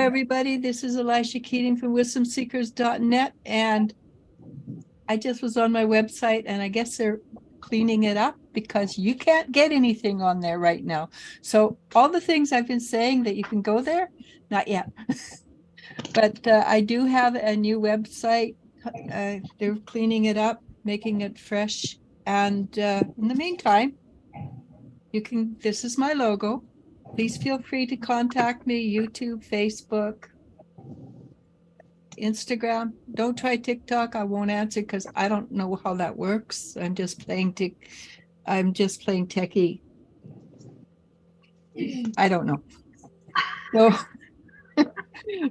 everybody. This is Eliz-Sha Keating from wisdomseekers.net, and I just was on my website, and I guess they're cleaning it up because you can't get anything on there right now. So all the things I've been saying that you can go there, not yet. But I do have a new website. They're cleaning it up, making it fresh. And in the meantime, this is my logo. Please feel free to contact me, YouTube, Facebook, Instagram. Don't try TikTok. I won't answer because I don't know how that works. I'm just playing techie. I don't know.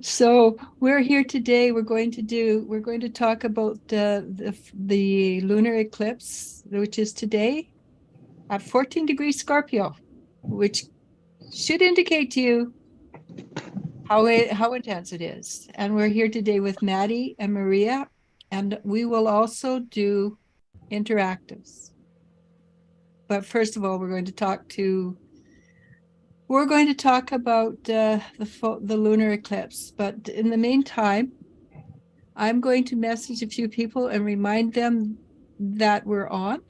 So we're here today. We're going to talk about the lunar eclipse, which is today at 14 degrees Scorpio, which should indicate to you how intense it is. And we're here today with Maddie and Maria, and we will also do interactives. But first of all, we're going to talk about the lunar eclipse. But in the meantime, I'm going to message a few people and remind them that we're on.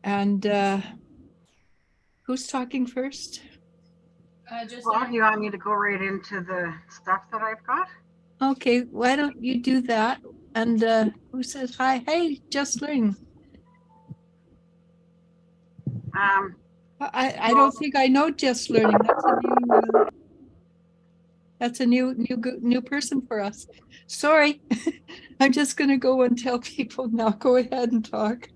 And who's talking first? Well, you want me to go right into the stuff that I've got? Okay, why don't you do that? And who says hi? Hey, just learning. I don't think I know Just Learning. That's a new person for us. Sorry, I'm just going to go and tell people now. Go ahead and talk.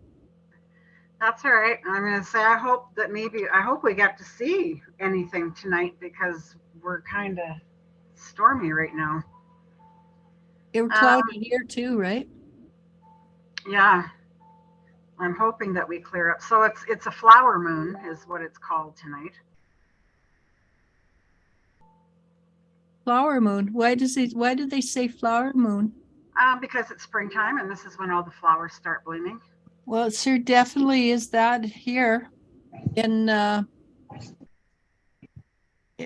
That's all right. I'm going to say I hope we get to see anything tonight because we're kind of stormy right now. It was cloudy here too, right? Yeah. I'm hoping that we clear up. So it's a flower moon is what it's called tonight. Flower moon. Why do they say flower moon? Because it's springtime and this is when all the flowers start blooming. Well, it sure definitely is that here in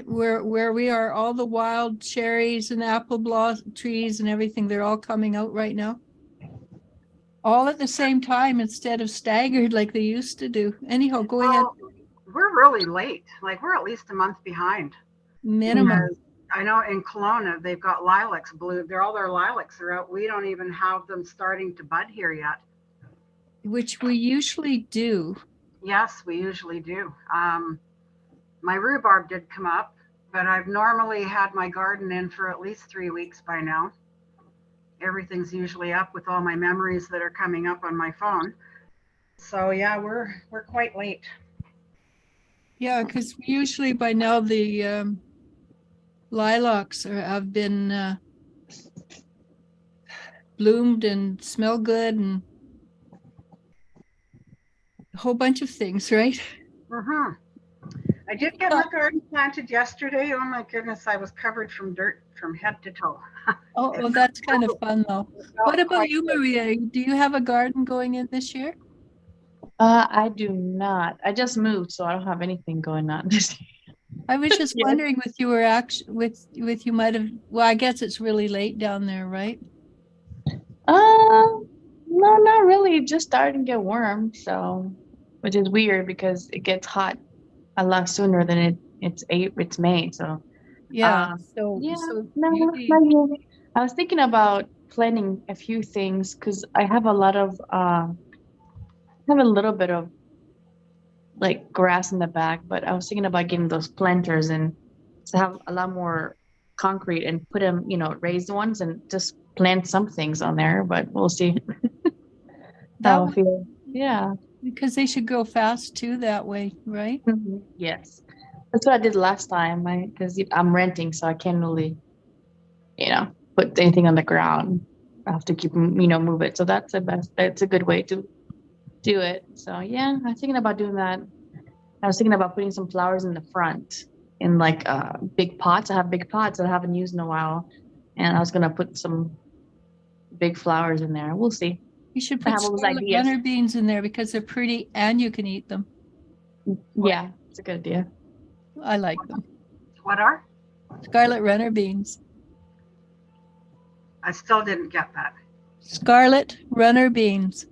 where we are. All the wild cherries and apple blossom trees and everything, they're all coming out right now. All at the same time instead of staggered like they used to do. Anyhow, go ahead. We're really late. Like we're at least a month behind. Minimum. I know in Kelowna they've got lilacs blue. All their lilacs are out. We don't even have them starting to bud here yet. Which we usually do. Yes, we usually do. My rhubarb did come up, but I've normally had my garden in for at least 3 weeks by now. Everything's usually up with all my memories that are coming up on my phone. So yeah, we're quite late. Yeah, because usually by now the lilacs have been bloomed and smell good and a whole bunch of things, right? Mm-hmm. I did get my garden planted yesterday. Oh my goodness, I was covered from dirt from head to toe. Oh, that's kind of fun though. What about you, Maria? Do you have a garden going in this year? I do not. I just moved, so I don't have anything going on this year. I was just wondering with you might have. Well, I guess it's really late down there, right? No, not really. It just starting to get warm, so which is weird because it gets hot a lot sooner than it's May. So yeah. I was thinking about planting a few things because I have a little bit of like grass in the back, but I was thinking about getting those planters and to have a lot more concrete and put them, raised ones and just plant some things on there, but we'll see. How I feel. Yeah. Because they should grow fast too that way, right? Mm-hmm. Yes. That's what I did last time. Because I'm renting, so I can't really, put anything on the ground. I have to keep, move it. So that's a good way to do it. So yeah, I'm thinking about doing that. I was thinking about putting some flowers in the front in like big pots. I have big pots that I haven't used in a while. And I was going to put some big flowers in there. We'll see. You should put scarlet runner beans in there because they're pretty and you can eat them. Yeah, it's a good idea. I like them. What are? Scarlet runner beans. I still didn't get that. Scarlet runner beans.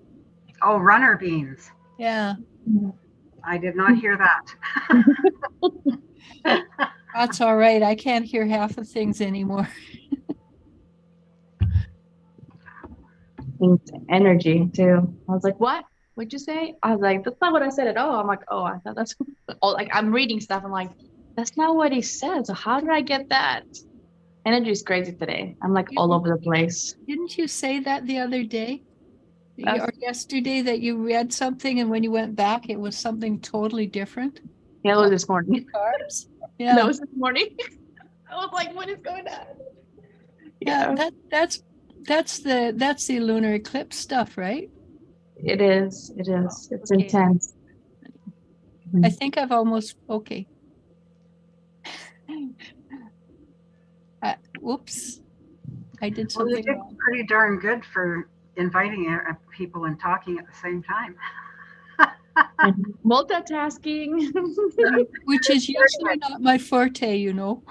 Oh, runner beans. Yeah, I did not hear that. that's all right. I can't hear half the things anymore. Energy too. I was like, what? What'd you say? I was like, that's not what I said at all. I'm like, oh, I thought that's oh, like I'm reading stuff. I'm like, that's not what he said. So how did I get that? Energy is crazy today. I'm like all over the place. Didn't you say that the other day? That's- Or yesterday that you read something and when you went back, it was something totally different? Yeah, it was this morning. Carbs? That Yeah, was this morning. I was like, what is going on? yeah, that's the lunar eclipse stuff, right? It is. It is. It's Okay. intense. I think I've almost, okay. Whoops. I did Well, you something did wrong. pretty darn good for inviting people and talking at the same time. And multitasking. Which is usually not my forte, you know.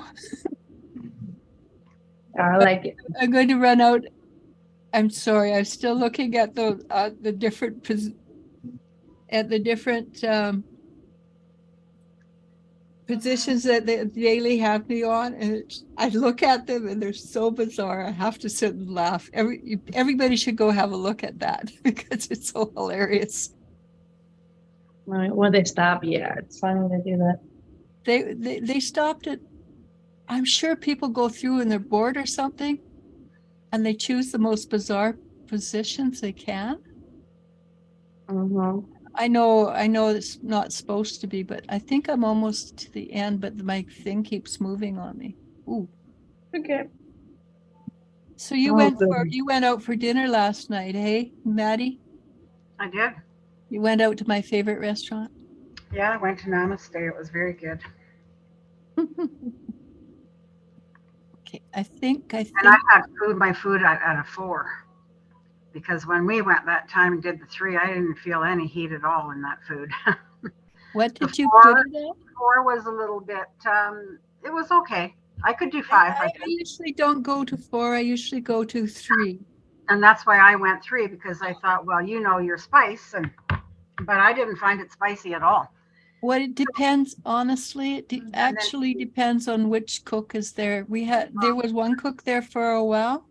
I like it. I'm going to run out. I'm sorry. I'm still looking at the different positions that they daily have me on, and I look at them and they're so bizarre. I have to sit and laugh. Everybody should go have a look at that because it's so hilarious. When they stop, yeah, it's funny when they do that. They stopped it. I'm sure people go through and they're bored or something, and they choose the most bizarre positions they can. Mm-hmm. I know it's not supposed to be, but I think I'm almost to the end, but my thing keeps moving on me. Ooh. Okay. So you went out for dinner last night, hey, Maddie? I did. You went out to my favorite restaurant. Yeah, I went to Namaste. It was very good. Okay, I think And I had my food at a 4. Because when we went that time and did the 3, I didn't feel any heat at all in that food. What did you 4, put it at? 4 was a little bit, it was okay. I could do 5. I usually don't go to 4. I usually go to 3. And that's why I went 3, because I thought, well, you know your spice, but I didn't find it spicy at all. Well, it depends, honestly. It actually depends on which cook is there. There was one cook there for a while.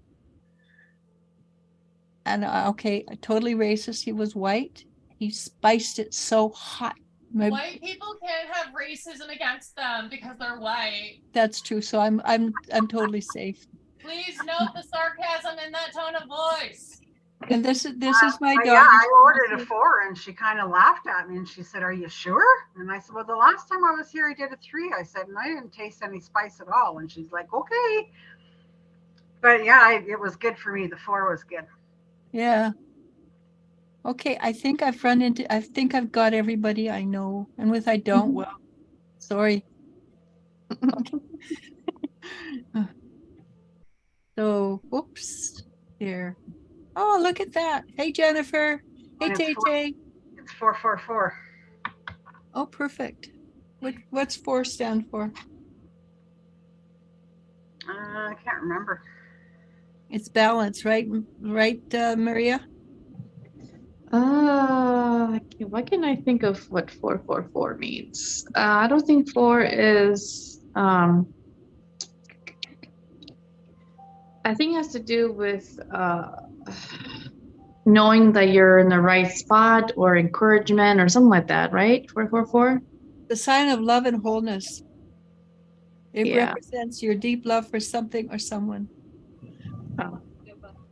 And okay, totally racist. He was white. He spiced it so hot. White people can't have racism against them because they're white. That's true. So I'm totally safe. Please note the sarcasm in that tone of voice. And this is my daughter. Yeah, I ordered a 4 and she kind of laughed at me and she said, "Are you sure?" And I said, "Well, the last time I was here, I did a 3." I said, and I didn't taste any spice at all. And she's like, "Okay." But yeah, it was good for me. The 4 was good. Yeah. Okay, I think I've got everybody I know. And if I don't, well, sorry. So, whoops, here. Oh, look at that. Hey, Jennifer. Hey, Tay Tay. It's 444. Oh, perfect. What's 4 stand for? I can't remember. It's balance, right? Right, Maria? Why can I think of what 444 means? I don't think 4 is I think it has to do with knowing that you're in the right spot or encouragement or something like that, right? 444? The sign of love and wholeness. It Yeah. represents your deep love for something or someone. Oh.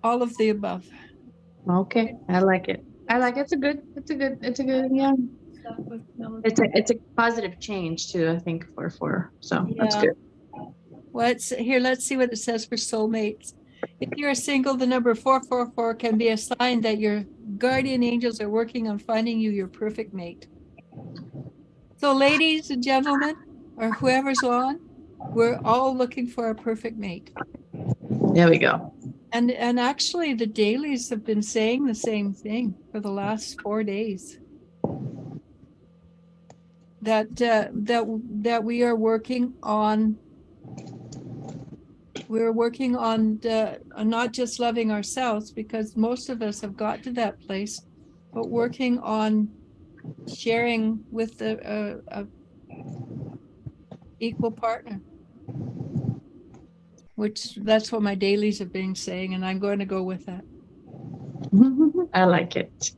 All of the above. Okay, I like it. It's a good, yeah. It's a positive change too, I think, for so that's good. Well, let's see what it says for soulmates. If you're single, the number 444 can be a sign that your guardian angels are working on finding you your perfect mate. So ladies and gentlemen, or whoever's on, we're all looking for a perfect mate. There we go. And actually the dailies have been saying the same thing for the last 4 days. That we are working on we're working on not just loving ourselves, because most of us have got to that place, but working on sharing with a equal partner, which that's what my dailies have been saying, and I'm going to go with that. I like it.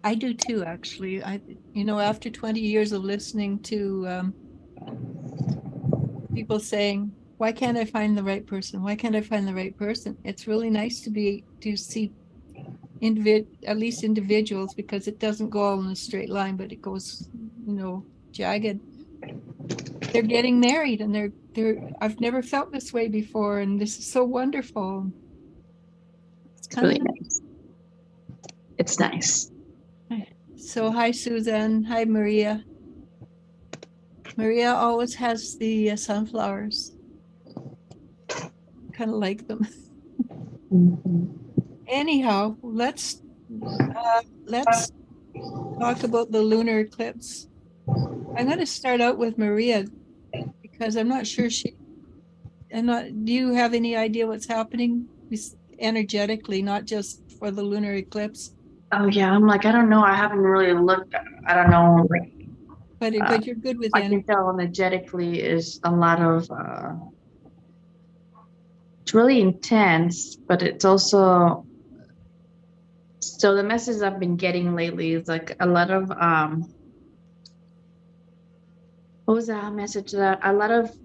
I do too, actually. After 20 years of listening to people saying, why can't I find the right person? Why can't I find the right person? It's really nice to see at least individuals, because it doesn't go all in a straight line, but it goes, jagged. They're getting married, and I've never felt this way before, and this is so wonderful. It's kind really of nice. It's nice. So hi, Suzanne. Hi, Maria. Maria always has the sunflowers. Kind of like them. Anyhow, let's talk about the lunar eclipse. I'm going to start out with Maria, because I'm not sure do you have any idea what's happening energetically, not just for the lunar eclipse? Oh yeah, I'm like, I don't know. I haven't really looked. I don't know. But you're good with I can tell energetically is a lot of. It's really intense, but it's also. So the message I've been getting lately is like a lot of what was that message? That a lot of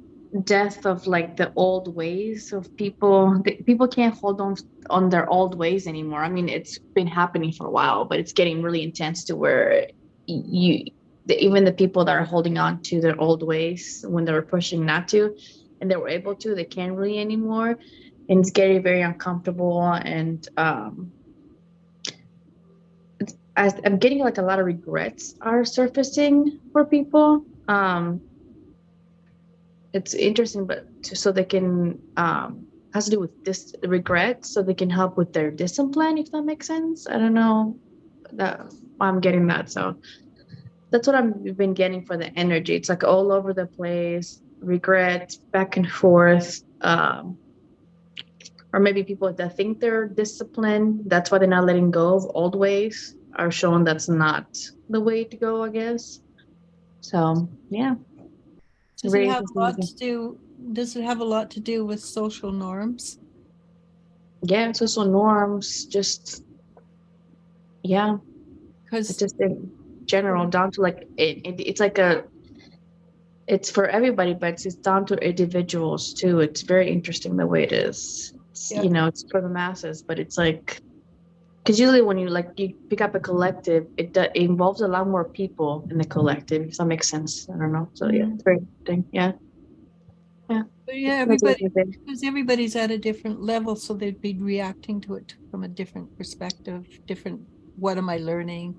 death of like the old ways of people. People can't hold on their old ways anymore. I mean, it's been happening for a while, but it's getting really intense to where even the people that are holding on to their old ways when they were pushing not to, and they were able to, they can't really anymore, and it's getting very uncomfortable. And I'm getting like a lot of regrets are surfacing for people. It's interesting, but so they can has to do with this regret, so they can help with their discipline, if that makes sense. I don't know that I'm getting that, so that's what I've been getting for the energy. It's like all over the place, regret, back and forth, or maybe people that think they're disciplined, that's why they're not letting go of old ways, are shown that's not the way to go, I guess. So yeah. Does it have a lot to do with social norms? Yeah, social norms, just because just in general, down to like it's like it's for everybody, but it's down to individuals too. It's very interesting the way it is. It's for the masses, but it's like, because usually when you pick up a collective, it involves a lot more people in the collective, if that makes sense. I don't know. So yeah, it's very interesting. Yeah. Because everybody's at a different level, so they'd be reacting to it from a different perspective, what am I learning?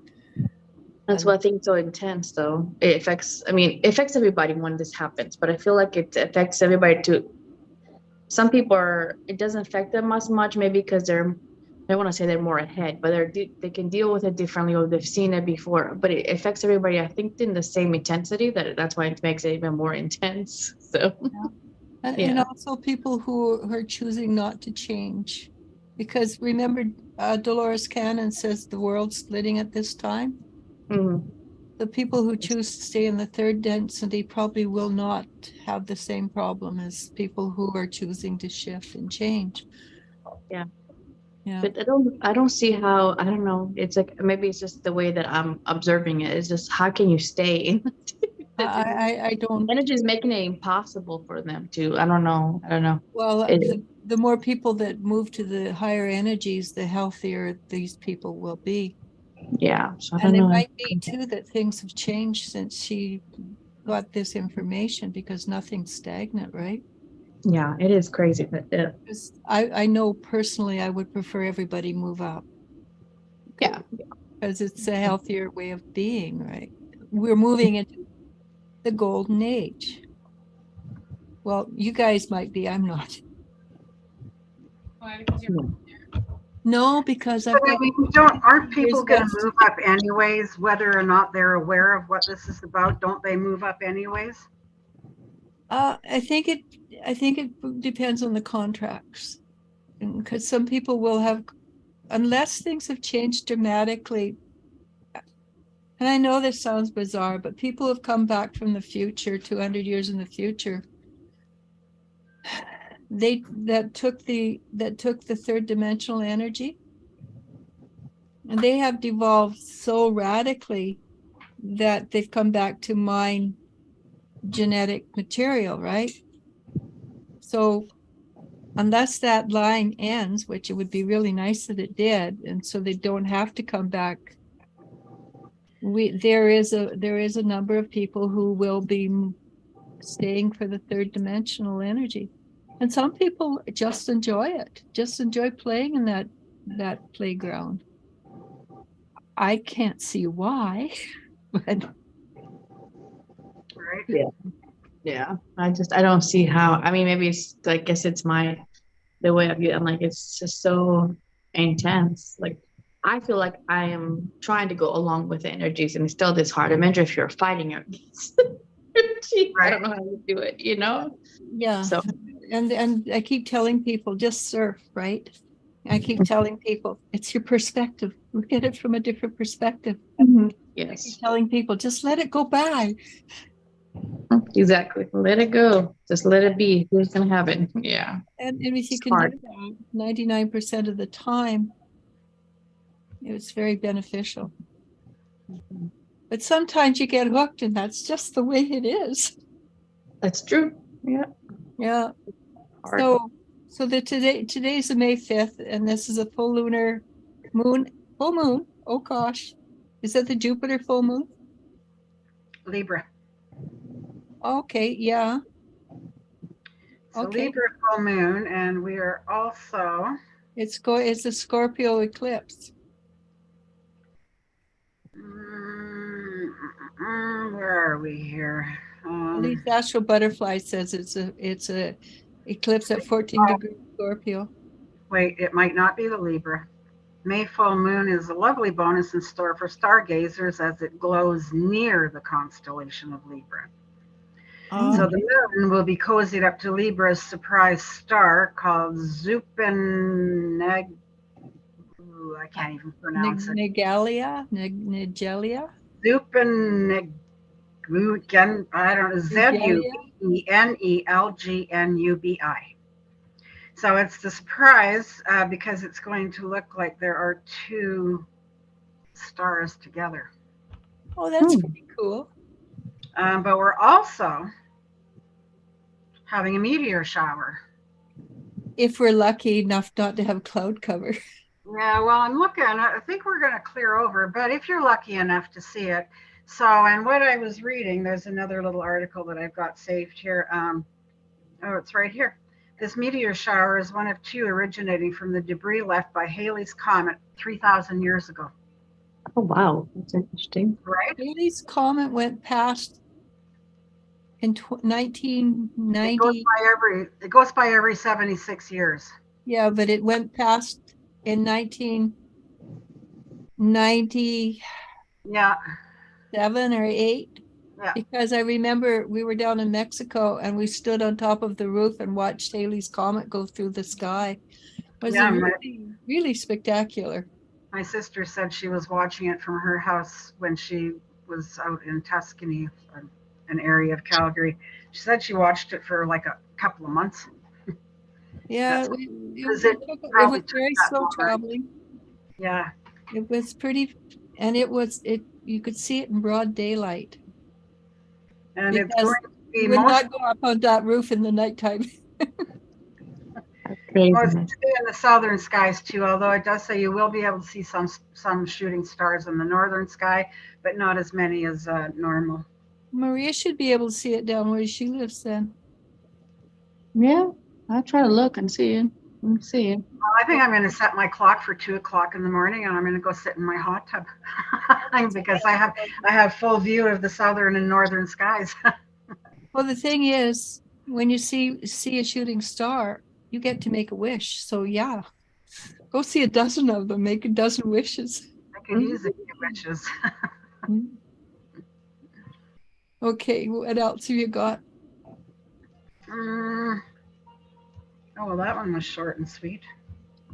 That's why I think it's so intense, though. It affects everybody when this happens, but I feel like it affects everybody too. Some people it doesn't affect them as much, maybe because I don't want to say they're more ahead, but they can deal with it differently, or they've seen it before. But it affects everybody, I think, in the same intensity. That's why it makes it even more intense. So. Yeah. And also people who are choosing not to change, because remember, Dolores Cannon says the world's splitting at this time. Mm-hmm. The people who choose to stay in the third density probably will not have the same problem as people who are choosing to shift and change. Yeah. But I don't see how, I don't know. It's like, maybe it's just the way that I'm observing it. It's just, how can you stay in? I don't. Energy is making it impossible for them to. I don't know. Well, the more people that move to the higher energies, the healthier these people will be. Yeah. So I don't know. It might be too that things have changed since she got this information, because nothing's stagnant, right? Yeah, it is crazy. But I know personally I would prefer everybody move up. Yeah. Because it's a healthier way of being, right? We're moving into the golden age. Well, you guys might be, I'm not. Why? Because you're No, because aren't people going to move up anyways, whether or not they're aware of what this is about? Don't they move up anyways? I think it depends on the contracts, because some people will have, unless things have changed dramatically. And I know this sounds bizarre, but people have come back from the future, 200 years in the future. That took the third dimensional energy, and they have devolved so radically that they've come back to mine genetic material, right? So unless that line ends, which it would be really nice that it did, and so they don't have to come back, there is a number of people who will be staying for the third dimensional energy. And some people just enjoy it, just enjoy playing in that playground. I can't see why, but Right? Yeah. I don't see how. I mean, maybe it's, I guess it's the way I view it. I'm like, it's just so intense. Like, I feel like I am trying to go along with the energies, and it's still this hard. Imagine if you're fighting against energy. I don't know how to do it, you know? yeah. So, And I keep telling people, just surf, right? I keep telling people, it's your perspective. Look at it from a different perspective. I keep yes, telling people, just let it go by. exactly. Let it go. Just let it be. Who's going to have it? Yeah. And if you It's can hard. do that 99% of the time, it's very beneficial. But sometimes you get hooked, and that's just the way it is. That's true. Yeah. Yeah. Hard. So today's the May 5th, and this is a full lunar full moon. Oh gosh. Is that the Jupiter full moon? Libra. Okay, yeah. So Okay. Libra full moon, and we are also It's a Scorpio eclipse. where are we here? At least Astral Butterfly says it's a eclipse at 14 degrees Scorpio. Wait, it might not be the Libra. May full moon is a lovely bonus in store for stargazers as it glows near the constellation of Libra. So the moon will be cozied up to Libra's surprise star called Zupaneg. I can't even pronounce it. Nigelia. Zupaneg. I don't know. Zubenelgnubi. So it's the surprise because it's going to look like there are two stars together. Oh, that's pretty cool. But we're also having a meteor shower. If we're lucky enough not to have cloud cover. Yeah, well, I'm looking. I think we're going to clear over, but if you're lucky enough to see it. So, and what I was reading, there's another little article that I've got saved here. Oh, it's right here. This meteor shower is one of two originating from the debris left by Halley's Comet 3,000 years ago. Oh, wow. That's interesting. Right? Halley's Comet went past in 1990. It goes by every 76 years. Yeah, but it went past in 1990. Yeah. 7 or 8. Yeah. Because I remember we were down in Mexico and we stood on top of the roof and watched Halley's Comet go through the sky. It was really spectacular. My sister said she was watching it from her house when she was out in Tuscany, an area of Calgary. She said she watched it for like a couple of months. Yeah, it was very slow traveling. Yeah. It was pretty, and you could see it in broad daylight. And it's going to be you would not go up on that roof in the nighttime. Well, it's going to be in the southern skies too, although it does say you will be able to see some shooting stars in the northern sky, but not as many as normal. Maria should be able to see it down where she lives then. Yeah, I'll try to look and see it. Well, I think I'm going to set my clock for 2:00 in the morning, and I'm going to go sit in my hot tub because I have full view of the southern and northern skies. Well, the thing is, when you see a shooting star, you get to make a wish. So yeah, go see a dozen of them, make a dozen wishes. I could use a few wishes. Okay, what else have you got? Mm. Oh, well, that one was short and sweet.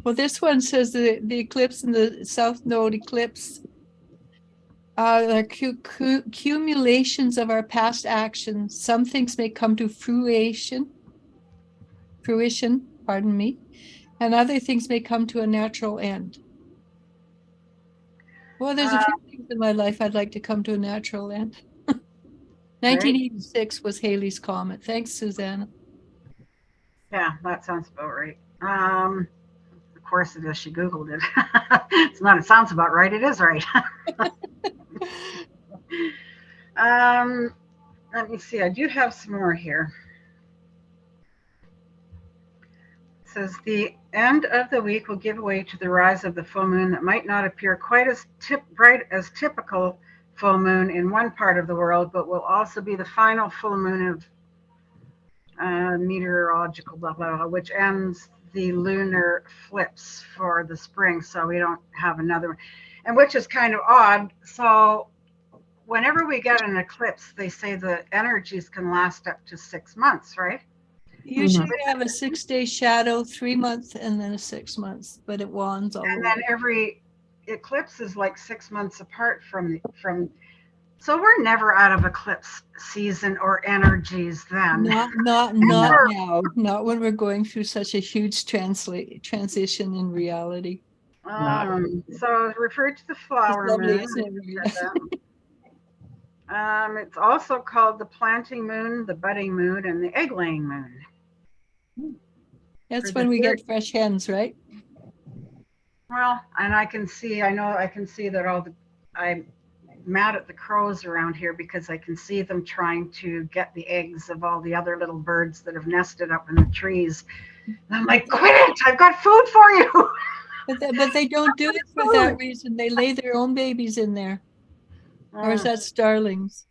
Well, this one says the eclipse in the South Node eclipse are accumulations of our past actions. Some things may come to fruition, pardon me, and other things may come to a natural end. Well, there's a few things in my life I'd like to come to a natural end. 1986 was Halley's Comet. Thanks, Susanna. Yeah, that sounds about right. Of course it is. She Googled it. It's not, it sounds about right. It is right. Let me see. I do have some more here. It says the end of the week will give way to the rise of the full moon that might not appear quite as bright as typical full moon in one part of the world, but will also be the final full moon of meteorological blah, blah, blah, which ends the lunar flips for the spring. So we don't have another one, and which is kind of odd. So whenever we get an eclipse, they say the energies can last up to 6 months, right? Usually we have a 6-day shadow, 3 months, and then a 6 months, but it wands all the And way. then every eclipse is like 6 months apart from. So we're never out of eclipse season or energies then. Not now. Not when we're going through such a huge transition in reality. So refer to the flower It's lovely, moon. isn't it, Rita? It's also called the planting moon, the budding moon, and the egg-laying moon. That's when we get fresh hens, right? Well, and I can see that I'm mad at the crows around here because I can see them trying to get the eggs of all the other little birds that have nested up in the trees. And I'm like, quit it! I've got food for you. But they don't do it for that reason. They lay their own babies in there. Or is that starlings?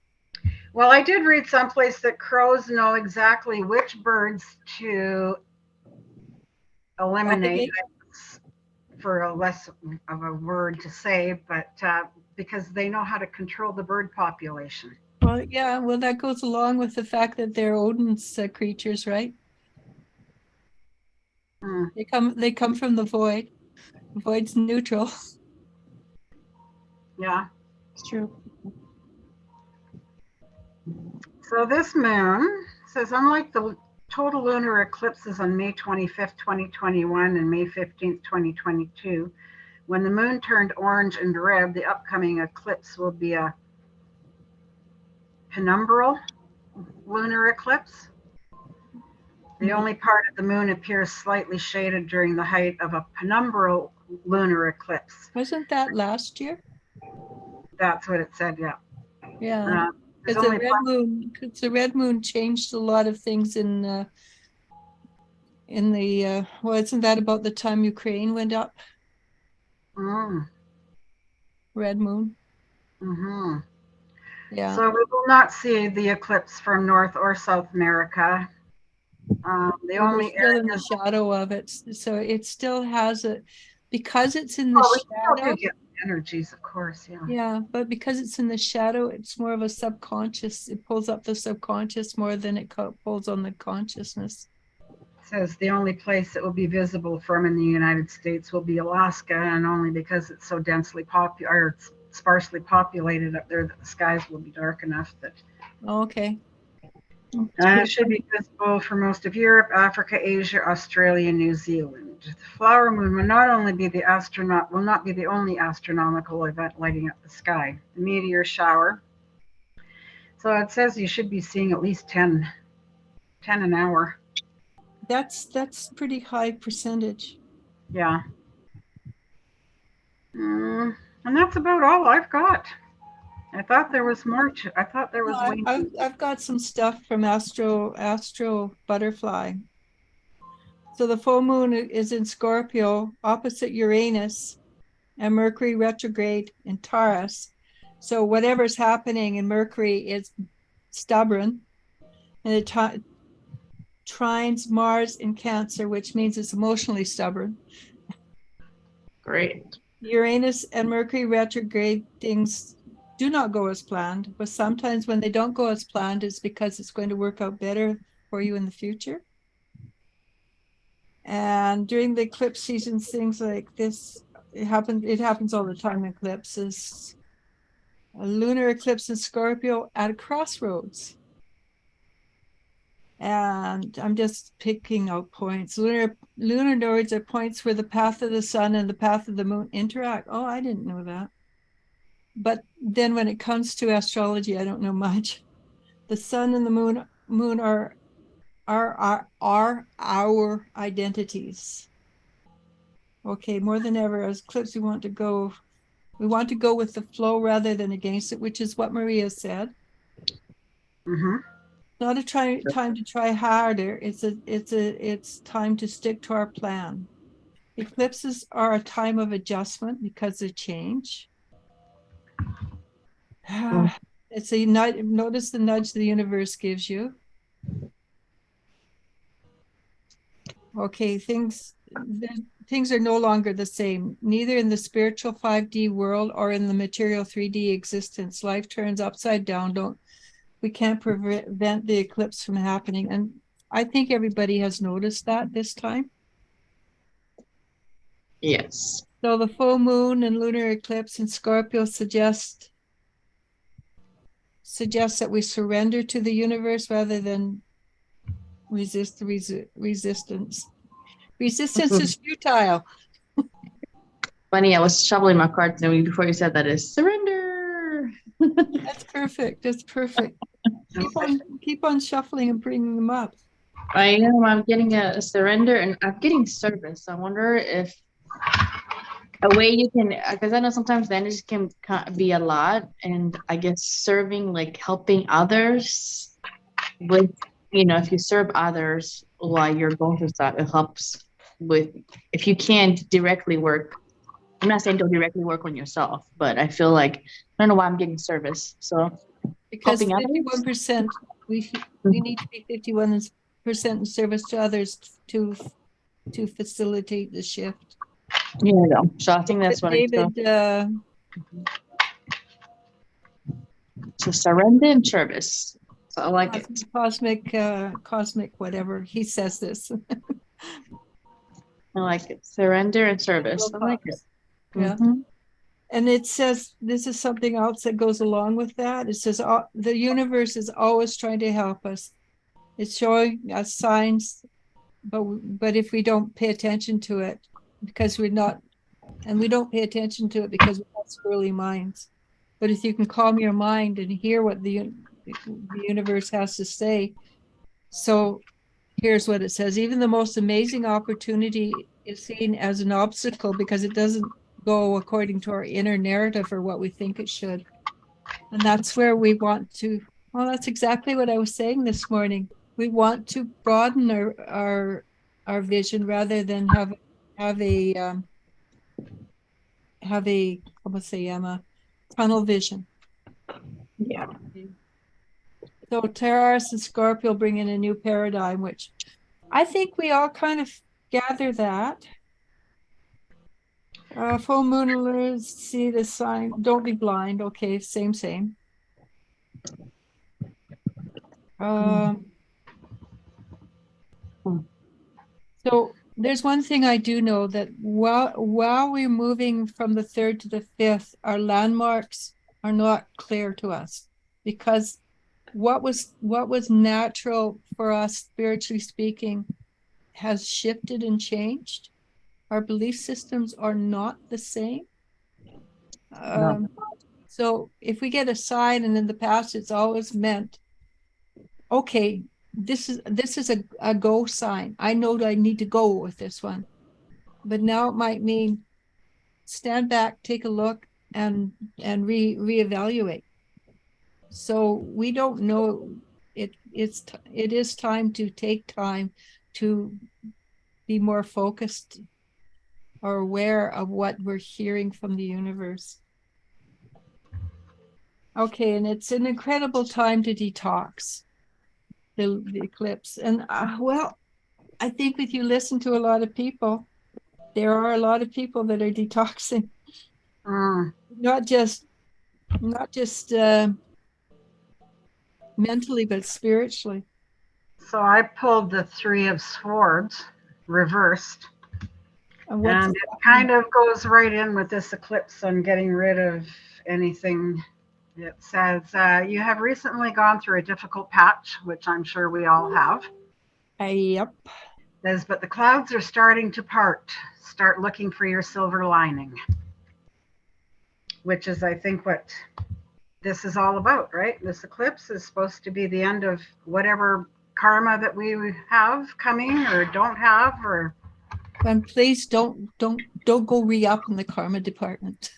Well, I did read someplace that crows know exactly which birds to eliminate, for a less of a word to say, but because they know how to control the bird population. Well, yeah, well, that goes along with the fact that they're Odin's creatures, right? They come from the void. The void's neutral. Yeah, it's true. So this moon says, unlike the total lunar eclipses on May 25th, 2021 and May 15th, 2022, when the moon turned orange and red, the upcoming eclipse will be a penumbral lunar eclipse. The only part of the moon appears slightly shaded during the height of a penumbral lunar eclipse. Wasn't that last year? That's what it said, yeah. Yeah. It's a red moon. It's a red moon changed a lot of things in the well, isn't that about the time Ukraine went up? Red moon. Yeah. So we will not see the eclipse from North or South America. The only still in the shadow of it, so it still has a, because it's in the shadow. We get energies, of course, yeah. Yeah, but because it's in the shadow, it's more of a subconscious. It pulls up the subconscious more than it pulls on the consciousness. It says the only place that will be visible from in the United States will be Alaska, and only because it's so densely it's sparsely populated up there that the skies will be dark enough that. Okay. It should be visible for most of Europe, Africa, Asia, Australia, New Zealand. The flower moon will not be the only astronomical event lighting up the sky. The meteor shower. So it says you should be seeing at least 10 an hour. That's pretty high percentage. Yeah. And that's about all I've got. I thought there was more. I've got some stuff from Astro Butterfly. So the full moon is in Scorpio, opposite Uranus, and Mercury retrograde in Taurus. So whatever's happening in Mercury is stubborn, and it trines Mars in Cancer, which means it's emotionally stubborn. Great. Uranus and Mercury retrograde things do not go as planned, but sometimes when they don't go as planned, it's because it's going to work out better for you in the future. And during the eclipse seasons, things like this, it happens all the time in eclipses. A lunar eclipse in Scorpio at a crossroads. And I'm just picking out points. Lunar nodes are points where the path of the sun and the path of the moon interact. Oh, I didn't know that. But then when it comes to astrology, I don't know much. The sun and the moon are our identities. Okay, more than ever, as eclipse, we want to go with the flow rather than against it, which is what Maria said. Mm-hmm. Not a time to try harder. It's time to stick to our plan. Eclipses are a time of adjustment because they change. It's a notice the nudge the universe gives you. Okay, things are no longer the same, neither in the spiritual 5D world or in the material 3D existence. Life turns upside down. We can't prevent the eclipse from happening. And I think everybody has noticed that this time. Yes. So the full moon and lunar eclipse in Scorpio suggests that we surrender to the universe rather than resist the resistance. Resistance is futile. Funny, I was shuffling my cards and before you said that is surrender. That's perfect. That's perfect. Keep on shuffling and bringing them up. I am. I'm getting a surrender and I'm getting service. I wonder if a way you can, because I know sometimes the energy can be a lot, and I guess serving, like helping others with, if you serve others while you're going through stuff, it helps with, if you can't directly work. I'm not saying don't directly work on yourself, but I feel like, I don't know why I'm getting service. So because helping 51%, we need to be 51% in service to others to facilitate the shift. Yeah, so I think that's what David, so surrender and service. So I like it. Cosmic, whatever he says this. I like it. Surrender and service. I like it. Yeah. Mm-hmm. And it says, this is something else that goes along with that. It says, the universe is always trying to help us. It's showing us signs, but if we don't pay attention to it, because we don't pay attention to it because we have squirrely minds. But if you can calm your mind and hear what the universe has to say. So here's what it says. Even the most amazing opportunity is seen as an obstacle because it doesn't go according to our inner narrative or what we think it should. And that's where we want to, well, that's exactly what I was saying this morning. We want to broaden our vision rather than have a ¿cómo se llama? Tunnel vision. Yeah. So Taurus and Scorpio bring in a new paradigm, which I think we all kind of gather that. Full moon, see the sign. Don't be blind. Okay, same. So there's one thing I do know, that while we're moving from the 3rd to the 5th, our landmarks are not clear to us, because what was natural for us, spiritually speaking, has shifted and changed. Our belief systems are not the same. No. So if we get a sign, and in the past it's always meant, okay, this is a go sign. I know that I need to go with this one. But now it might mean stand back, take a look, and reevaluate. So we don't know. It is time to take time to be more focused or aware of what we're hearing from the universe. Okay, and it's an incredible time to detox the eclipse. And well, I think if you listen to a lot of people, there are a lot of people that are detoxing, not just mentally, but spiritually. So I pulled the Three of Swords reversed. And it kind of goes right in with this eclipse on getting rid of anything. It says, you have recently gone through a difficult patch, which I'm sure we all have. Yep. It says, but the clouds are starting to part. Start looking for your silver lining. Which is, I think, what this is all about, right? This eclipse is supposed to be the end of whatever karma that we have coming or don't have, or And please don't go re-up in the karma department.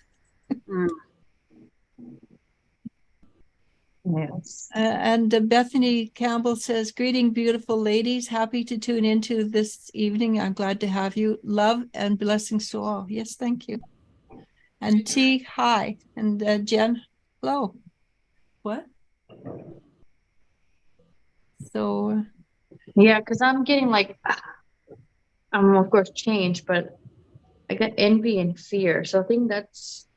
Yes. And Bethany Campbell says, greeting, beautiful ladies. Happy to tune into this evening. I'm glad to have you. Love and blessings to all. Yes, thank you. And T, hi. And Jen, hello. What? So. Yeah, because I'm getting like, I'm of course changed, but I got envy and fear. So I think that's,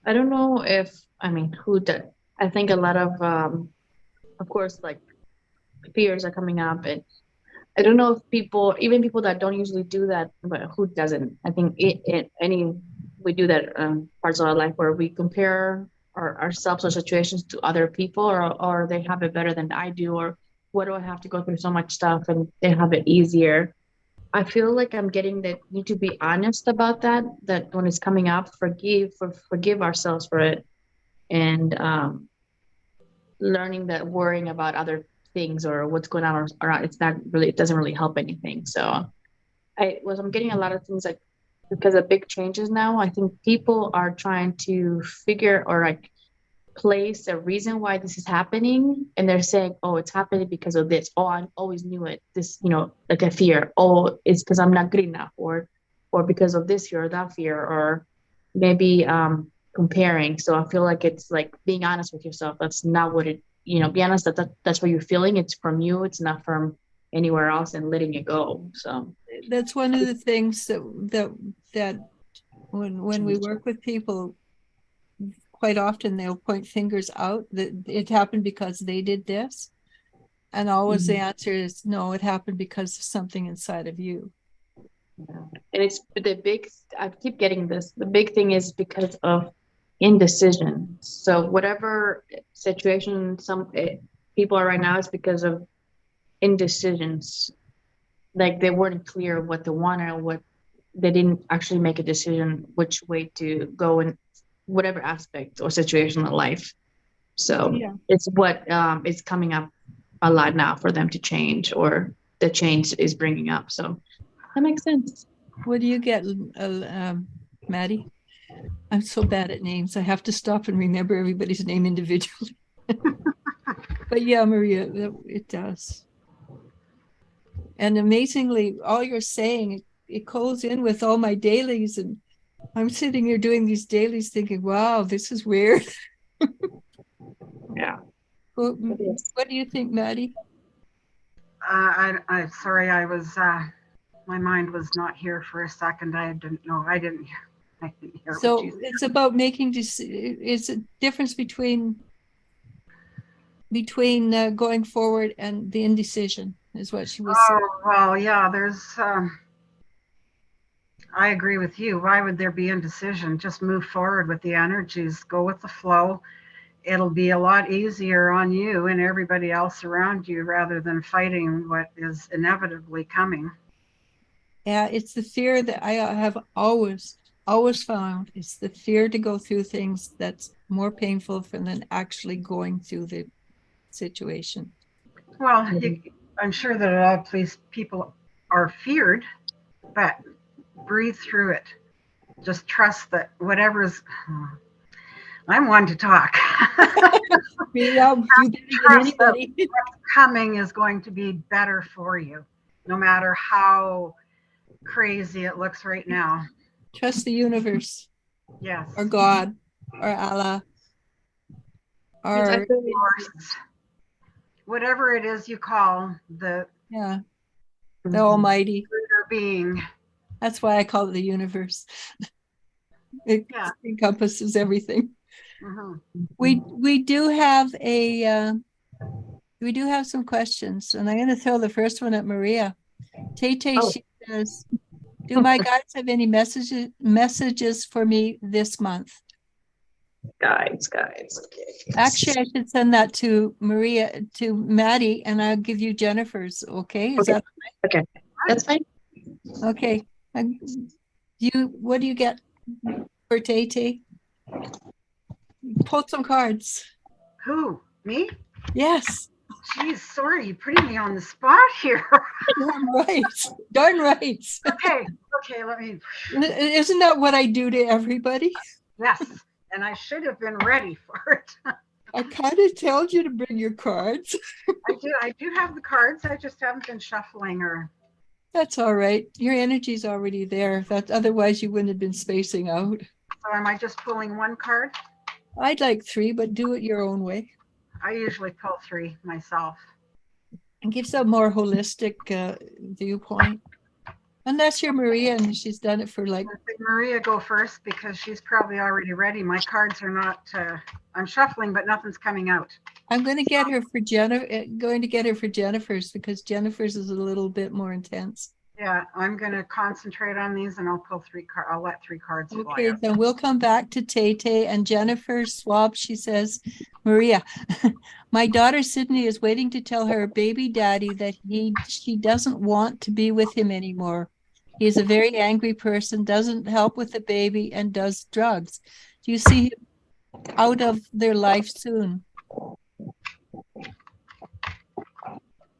I don't know if, I mean, who did, I think a lot of course, like fears are coming up, and I don't know if people, even people that don't usually do that, but who doesn't? I think we do that parts of our life where we compare ourselves or situations to other people, or they have it better than I do, or what do I have to go through so much stuff and they have it easier. I feel like I'm getting that need to be honest about that when it's coming up, forgive ourselves for it, and learning that worrying about other things or what's going on or it's not really, it doesn't really help anything. So I'm getting a lot of things like, because of big changes now, I think people are trying to figure or like place a reason why this is happening, and they're saying, oh, it's happening because of this. Oh, I always knew it. This, like a fear. Oh, it's because I'm not good enough, or because of this fear or that fear, or maybe comparing. So I feel like it's like being honest with yourself. That's not what it, be honest that's what you're feeling. It's from you. It's not from anywhere else, and letting it go. So that's one of the things that when we work with people, quite often they'll point fingers out that it happened because they did this. And always the answer is no, it happened because of something inside of you. And it's I keep getting this. The big thing is because of indecision. So whatever situation people are right now is because of indecisions. Like they weren't clear what they wanted, or what they didn't actually make a decision which way to go in whatever aspect or situation of life. So it's what is coming up a lot now for them to change, or the change is bringing up. So that makes sense. What do you get, Maddie? I'm so bad at names. I have to stop and remember everybody's name individually. But yeah, Maria, it does. And amazingly, all you're saying, it goes in with all my dailies. And I'm sitting here doing these dailies thinking, wow, this is weird. Yeah. What do you think, Maddie? I'm sorry, I was, my mind was not here for a second. I didn't hear. So it's about making, it's a difference between going forward and the indecision is what she was saying. Well, yeah, I agree with you. Why would there be indecision? Just move forward with the energies, go with the flow. It'll be a lot easier on you and everybody else around you rather than fighting what is inevitably coming. Yeah, it's the fear that I have always found. It's the fear to go through things that's more painful than actually going through the situation. Well, I'm sure that a lot of people are feared, but breathe through it. Just trust that whatever's... I'm one to talk. Yeah, you trust that what's coming is going to be better for you, no matter how crazy it looks right now. Trust the universe. Yes. Or God, or Allah, or whatever it is you call the Almighty greater being. That's why I call it the universe. It encompasses everything. We do have a We do have some questions, and I'm going to throw the first one at Maria. Tay, Oh. she says, do my guides have any messages for me this month? Guys. Okay. Actually, I should send that to Maddie, and I'll give you Jennifer's. Okay, is that Okay, that's fine. okay? What do you get for Tay? Pull some cards. Who? Me? Yes, Geez, sorry, you're putting me on the spot here. darn right. Darn right. Okay, let me. Isn't that what I do to everybody? Yes, and I should have been ready for it. I kind of told you to bring your cards. I do have the cards. I just haven't been shuffling or. That's all right. Your energy's already there. Otherwise you wouldn't have been spacing out. So am I just pulling one card? I'd like 3, but do it your own way. I usually pull 3 myself. And gives a more holistic viewpoint. Unless you're Maria and she's done it for like. I think Maria go first because she's probably already ready. My cards are not. I'm shuffling, but nothing's coming out. I'm going to get her for Jennifer's because Jennifer's is a little bit more intense. Yeah, I'm going to concentrate on these, and I'll pull 3 cards. I'll let 3 cards fly Okay, out. then we'll come back to Tay and Jennifer Swab. She says, Maria, my daughter Sydney is waiting to tell her baby daddy that she doesn't want to be with him anymore. He is a very angry person, doesn't help with the baby, and does drugs. Do you see him out of their life soon?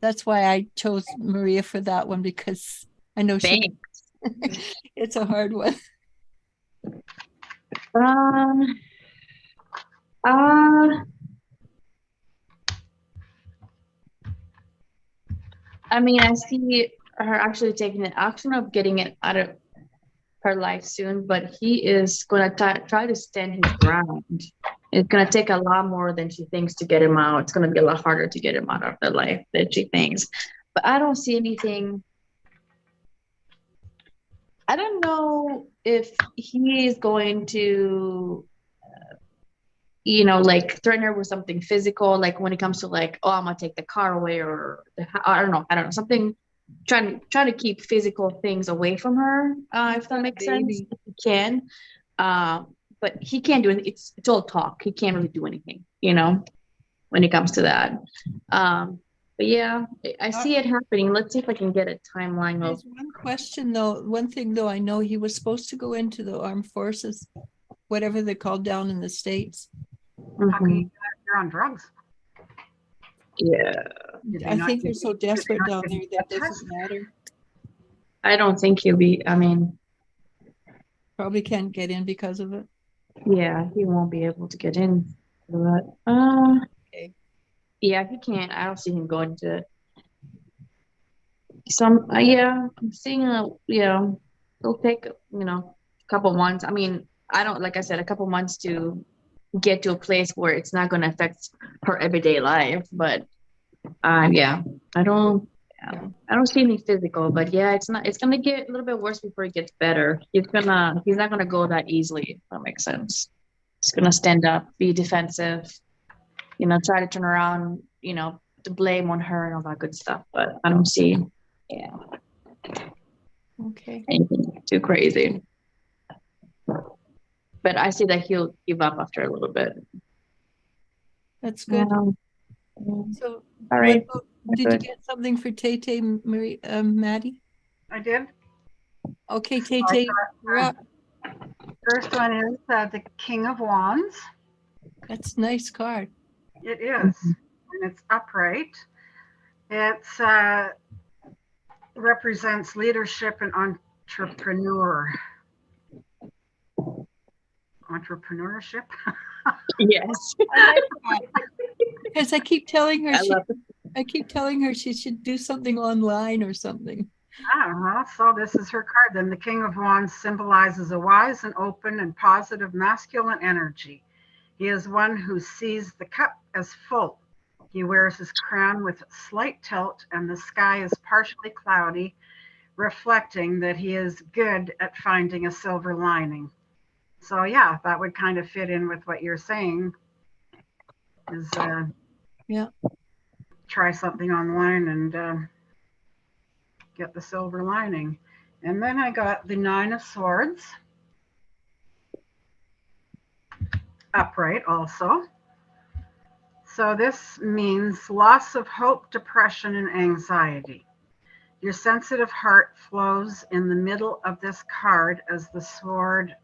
That's why I chose Maria for that one, because I know it's a hard one. I mean, I see her actually taking the action of getting it out of her life soon, but he is going to try to stand his ground. It's going to take a lot more than she thinks to get him out. It's going to be a lot harder to get him out of her life than she thinks. But I don't see anything. I don't know if he is going to, like threaten her with something physical, like when it comes to like, oh, I'm going to take the car away, or I don't know, something. Trying to keep physical things away from her, if that makes sense. He can, but he can't do it. It's all talk. He can't really do anything, when it comes to that. But yeah, I see it happening. Let's see if I can get a timeline of. There's one question though. One thing though, I know he was supposed to go into the armed forces, whatever they're called down in the States. How can you do that if you're on drugs? Yeah. I think they're so desperate down there that doesn't matter. I don't think he'll be, probably can't get in because of it. Yeah, he won't be able to get in for that. Okay. Yeah, he can't. I don't see him going to some, I'm seeing it'll take, a couple months. I mean, like I said, a couple months to get to a place where it's not going to affect her everyday life, but I don't see anything physical, but yeah, it's going to get a little bit worse before it gets better. He's not going to go that easily, if that makes sense. He's going to stand up, be defensive, try to turn around, to blame on her and all that good stuff, but I don't see anything too crazy. But I see that he'll give up after a little bit. That's good. So, all right. Did you get something for Tay, Maddie? I did. Okay, Tay, you're up. First one is the King of Wands. That's a nice card. It is, and it's upright. It represents leadership and entrepreneurship. Yes. I like that. Because I keep telling her she should do something online or something. So this is her card. Then the King of Wands symbolizes a wise and open and positive masculine energy. He is one who sees the cup as full. He wears his crown with a slight tilt, and the sky is partially cloudy, reflecting that he is good at finding a silver lining. So yeah, that would kind of fit in with what you're saying. try something online and get the silver lining. And then I got the Nine of Swords upright also. So this means loss of hope, depression, and anxiety. Your sensitive heart flows in the middle of this card as the sword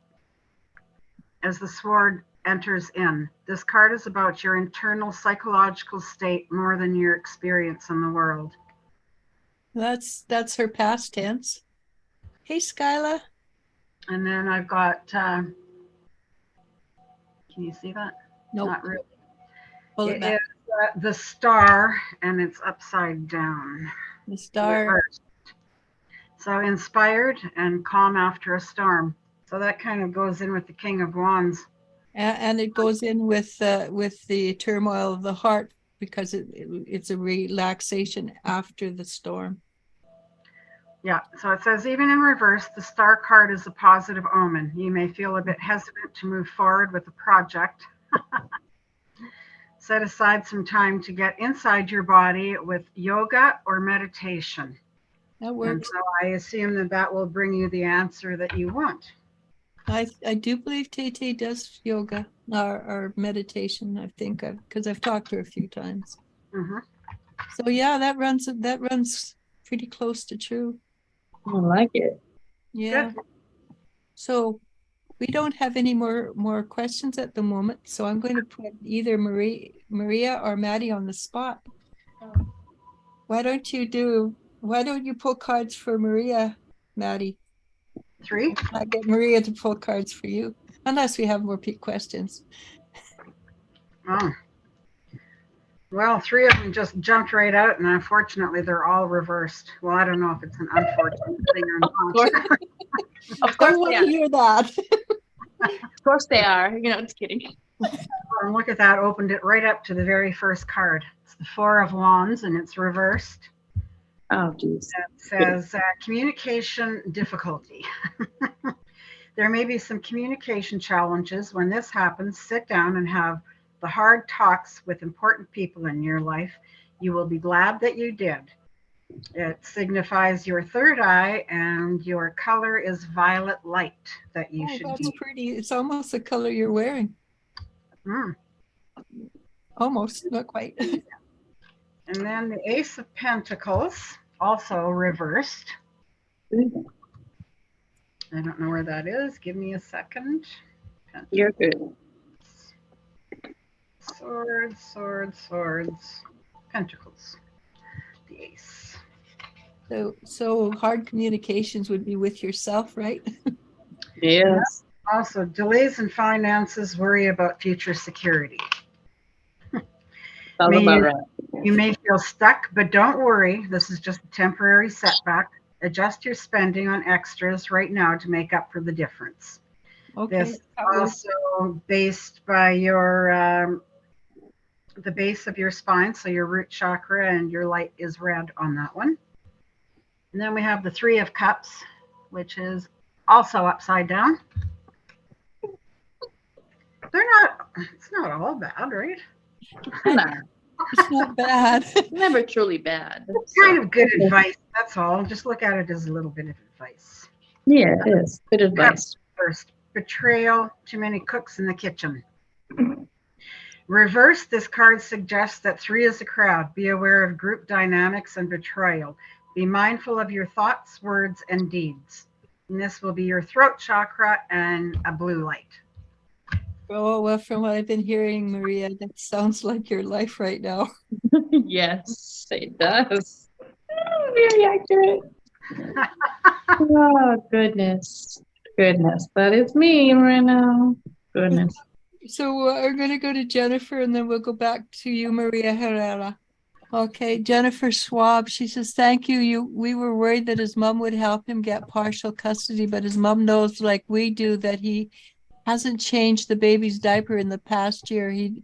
enters in. This card is about your internal psychological state more than your experience in the world. That's her past tense. Hey, Skyla. And then I've got, can you see that? Nope. Not really. Pull it It back. is the star, and it's upside down. The star. Reversed. So inspired and calm after a storm. So that kind of goes in with the King of Wands. And it goes in with the turmoil of the heart because it's a relaxation after the storm. Yeah, so it says, even in reverse, the star card is a positive omen. You may feel a bit hesitant to move forward with a project. Set aside some time to get inside your body with yoga or meditation. That And works. so I assume that will bring you the answer that you want. I do believe Tay does yoga or meditation. I think because I've talked to her a few times. Mm-hmm. So yeah, that runs pretty close to true. I like it. Yeah. Good. So we don't have any more questions at the moment. So I'm going to put either Maria or Maddie on the spot. Why don't you pull cards for Maria, Maddie? 3. I get Maria to pull cards for you, unless we have more questions. Oh. Well, 3 of them just jumped right out, and unfortunately, they're all reversed. Well, I don't know if it's an unfortunate thing or not. Of course want they to are. hear that. Of course they are. Just kidding. And look at that, opened it right up to the very first card. It's the 4 of Wands, and it's reversed. Oh, geez. It says communication difficulty. There may be some communication challenges. When this happens, sit down and have the hard talks with important people in your life. You will be glad that you did. It signifies your third eye, and your color is violet light that you should That's be. pretty. It's almost the color you're wearing. Mm. Almost, not quite. And then the Ace of Pentacles, also reversed. I don't know where that is. Give me a second. You're good. Swords, swords, swords, pentacles. The ace. So hard communications would be with yourself, right? Yes. Also, delays in finances, worry about future security. Sounds about right. You may feel stuck, but don't worry. This is just a temporary setback. Adjust your spending on extras right now to make up for the difference. Okay. This is also based by your the base of your spine, so your root chakra, and your light is red on that one. And then we have the 3 of Cups, which is also upside down. It's not all bad, right? No, It's not bad. never truly bad. It's kind of good advice, that's all. Just look at it as a little bit of advice. Yeah, it is. Good advice. First, betrayal, too many cooks in the kitchen. Reverse, this card suggests that 3 is a crowd. Be aware of group dynamics and betrayal. Be mindful of your thoughts, words, and deeds. And this will be your throat chakra and a blue light. Oh, well, from what I've been hearing, Maria, that sounds like your life right now. Yes, it does. Very accurate. Oh, goodness. Goodness. That is me right now. Goodness. So we're going to go to Jennifer, and then we'll go back to you, Maria Herrera. Okay, Jennifer Schwab, she says, thank you. We were worried that his mom would help him get partial custody, but his mom knows, like we do, that he hasn't changed the baby's diaper in the past year. He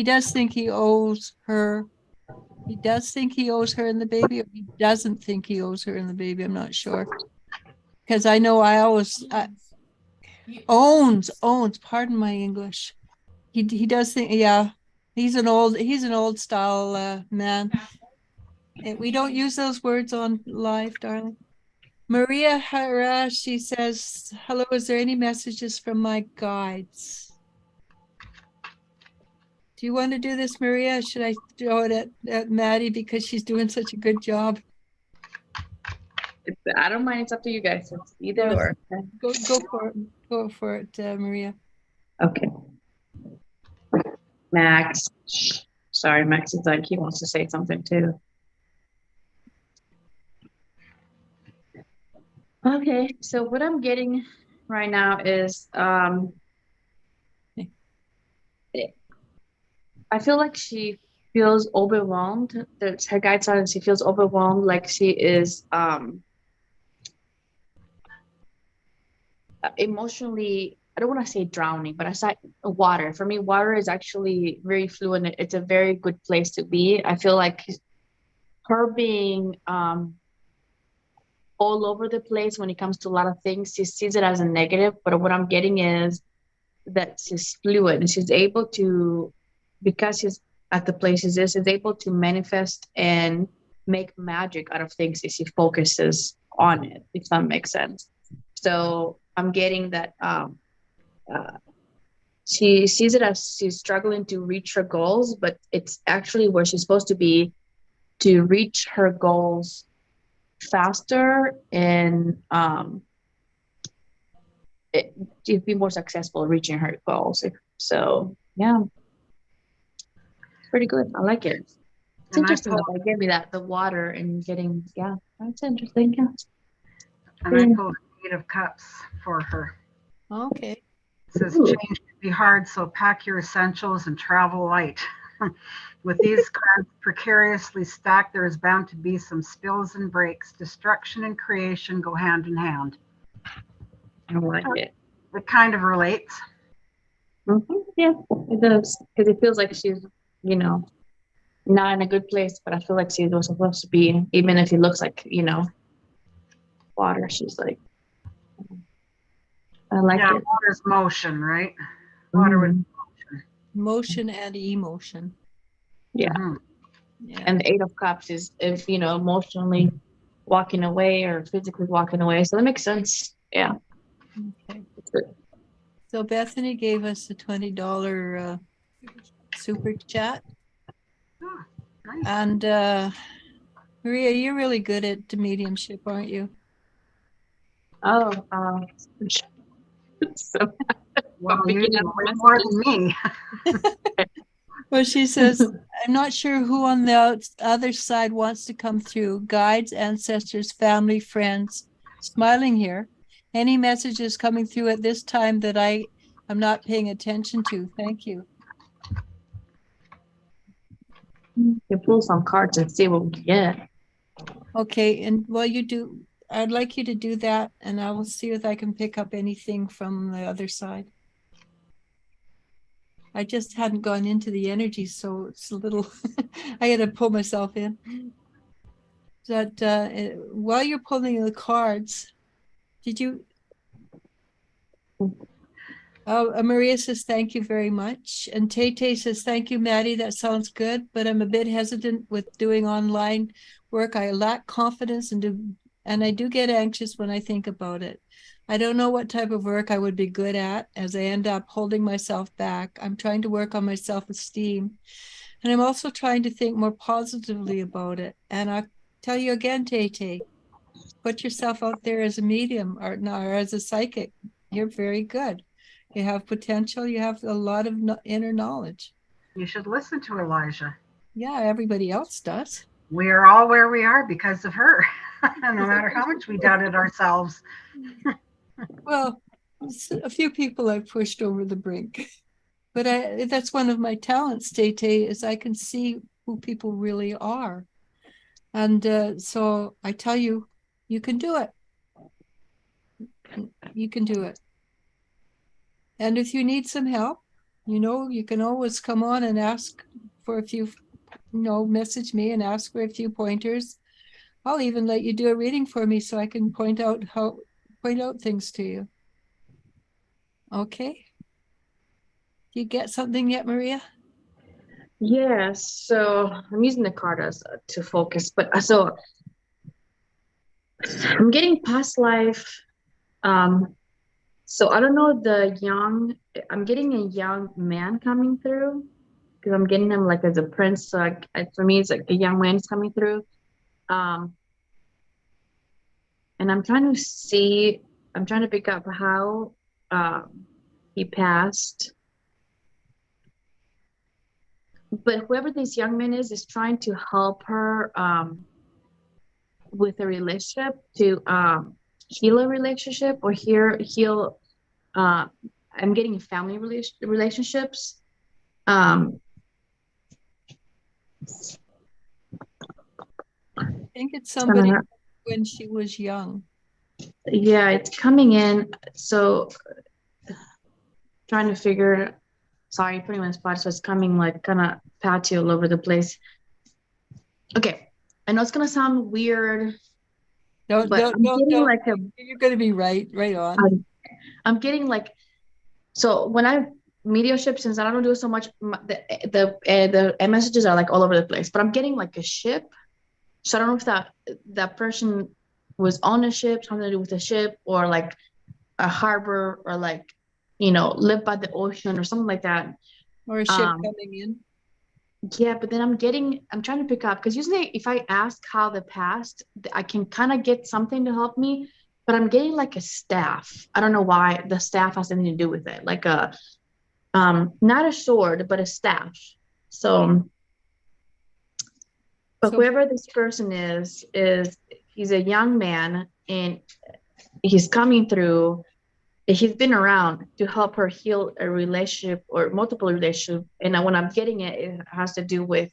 does think he owes her. He does think he owes her and the baby, or he doesn't think he owes her and the baby. I'm not sure. Because I know owns, pardon my English. He does think, yeah, he's an old style man. We don't use those words on live, darling. Maria Hara, she says, hello, is there any messages from my guides? Do you want to do this, Maria? Should I throw it at Maddie because she's doing such a good job? I don't mind. It's up to you guys. It's either or. Go for it. Go for it, Maria. Okay. Max. Sorry, Max is like, he wants to say something too. Okay, so what I'm getting right now is I feel like she feels overwhelmed. That's her guide said she feels overwhelmed, like she is emotionally, I don't want to say drowning, but I said water. For me, water is actually very fluid. It's a very good place to be. I feel like her being all over the place when it comes to a lot of things, she sees it as a negative. But what I'm getting is that she's fluid and she's able to, because she's at the place she's able to manifest and make magic out of things if she focuses on it, if that makes sense. So I'm getting that she sees it as she's struggling to reach her goals, but it's actually where she's supposed to be to reach her goals faster and to be more successful reaching her goals. So yeah, it's pretty good. I like it. It's interesting that they gave me that, the water and getting, yeah, that's interesting. Yeah. And I pulled Eight of Cups for her. Okay. It says change can be hard, so pack your essentials and travel light. With these cards precariously stacked, there is bound to be some spills and breaks. Destruction and creation go hand in hand. I like it. It kind of relates. Yeah, it does. Because it feels like she's, you know, not in a good place, but I feel like she's supposed to be, even if it looks like, you know, water. She's like, I like it. Water's motion, right? Water with motion and emotion. Yeah. Yeah. And the Eight of Cups is, if you know, emotionally walking away or physically walking away. So that makes sense. Yeah. Okay. So Bethany gave us a $20 super chat. Oh, nice. And Maria, you're really good at the mediumship, aren't you? Oh, so well, you know more than me. Well, she says, I'm not sure who on the other side wants to come through. Guides, ancestors, family, friends. Smiling here. Any messages coming through at this time that I am not paying attention to? Thank you. You pull some cards and see what we get. Okay, and while you do, I'd like you to do that, and I will see if I can pick up anything from the other side. I just hadn't gone into the energy, so it's a little, I had to pull myself in. That while you're pulling the cards, did you? Oh, Maria says, thank you very much. And Tay says, thank you, Maddie. That sounds good, but I'm a bit hesitant with doing online work. I lack confidence and I do get anxious when I think about it. I don't know what type of work I would be good at as I end up holding myself back. I'm trying to work on my self-esteem. And I'm also trying to think more positively about it. And I'll tell you again, Tay, put yourself out there as a medium or as a psychic. You're very good. You have potential. You have a lot of inner knowledge. You should listen to Eliz-Sha. Yeah, everybody else does. We are all where we are because of her, no matter how much we doubted ourselves. Well, a few people I've pushed over the brink. But that's one of my talents, Tay, is I can see who people really are. And so I tell you, you can do it. You can do it. And if you need some help, you know, you can always come on and ask for a few, message me and ask for a few pointers. I'll even let you do a reading for me so I can point out things to you. Okay. Do you get something yet, Maria? Yes, so I'm using the card as to focus, but so I'm getting past life. Um, so I don't know I'm getting a young man coming through because I'm getting him like as a prince. So for me, it's like a young man is coming through. Um, and I'm trying to pick up how he passed. But whoever this young man is trying to help her with a relationship to heal a relationship or heal uh I'm getting family relationships. Um I think it's uh, somebody when she was young. yeah, it's coming in. So trying to figure sorry, putting me on the spot, so it's coming like kind of patchy all over the place. Okay. I know it's gonna sound weird, but Don't. You're going to be right on. I'm, I'm getting like so when I mediumship, since I don't do so much, the messages are like all over the place. But I'm getting like a ship. So I don't know if that person was on a ship, something to do with a ship, or like a harbor, or like live by the ocean or something like that. Or a ship Um, coming in. yeah, but then I'm trying to pick up because usually if I ask how the past, I can kind of get something to help me. But I'm getting like a staff. I don't know why the staff has anything to do with it, like a not a sword but a staff. So but So whoever this person is he's a young man, and he's coming through. He's been around to help her heal a relationship or multiple relationships, and when I'm getting it, it has to do with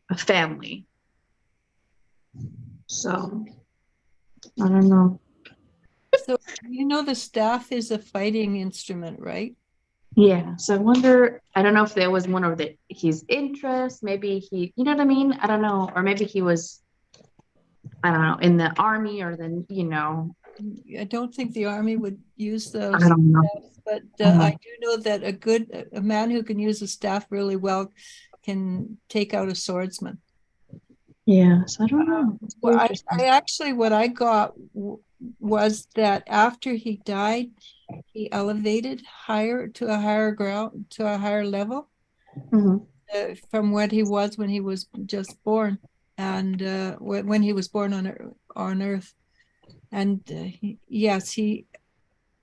a family. So I don't know. so the staff is a fighting instrument, right? Yeah, so I wonder, I don't know if there was one of his interests. Maybe you know what I mean? I don't know. Or maybe he was, I don't know, in the army, or then, I don't think the army would use I those don't know. staffs, but I do know that a man who can use a staff really well can take out a swordsman. Yeah, so I don't know. It's very Well, interesting. I actually, what I got was that after he died, he elevated higher to a higher ground, to a higher level Mhm. from what he was when he was just born, and when he was born on Earth. And yes,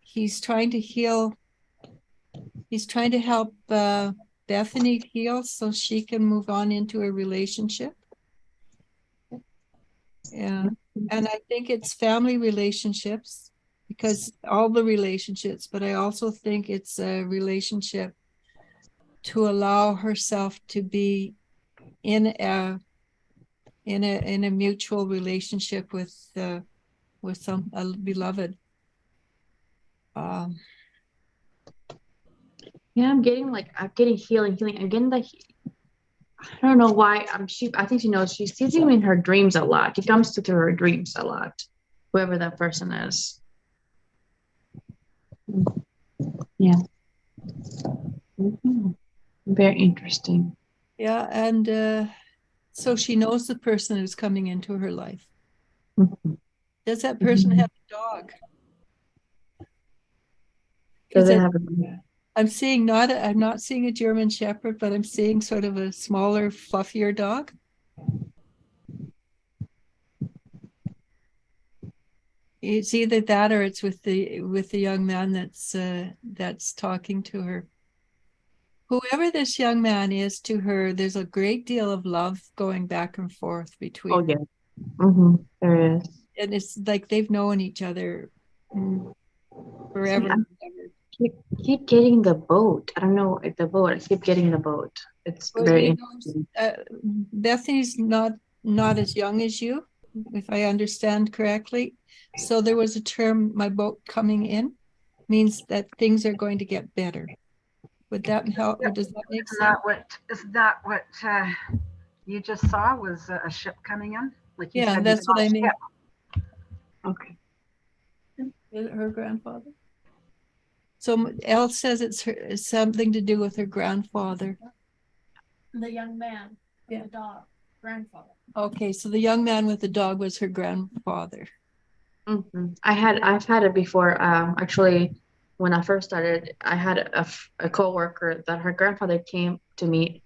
he's trying to heal. He's trying to help Bethany heal so she can move on into a relationship. Yeah. And I think it's family relationships, because all the relationships, but I also think it's a relationship to allow herself to be in a mutual relationship with some a beloved. Um, Yeah, I'm getting healing. I'm getting I don't know why. I think she sees him in her dreams a lot. He comes to her dreams a lot, whoever that person is. Yeah. Mhm. Very interesting. yeah, and so she knows the person who's coming into her life. Mhm. Does that person have a dog? Does Because it have a I'm not seeing a German Shepherd, but I'm seeing sort of a smaller, fluffier dog. It's either that or it's with the young man that's talking to her. Whoever this young man is to her, there's a great deal of love going back and forth Oh between them. yeah. Mm-hmm. There is. And it's like they've known each other See, forever I and ever. keep getting the boat. I don't know the boat. I keep getting the boat. It's Well, very interesting. Bethany's not as young as you, if I understand correctly. So there was a term, my boat coming in, means that things are going to get better. Would that help? Or does that make sense? Isn't that what you just saw was a ship coming in? Like you Yeah, said, you that's saw what a I mean. ship. Okay. Her grandfather. So Elle says it's something to do with her grandfather. The young man. Yeah. The dog. Grandfather. Okay, so the young man with the dog was her grandfather. I've had it before. Actually, when I first started, I had a coworker that her grandfather came to me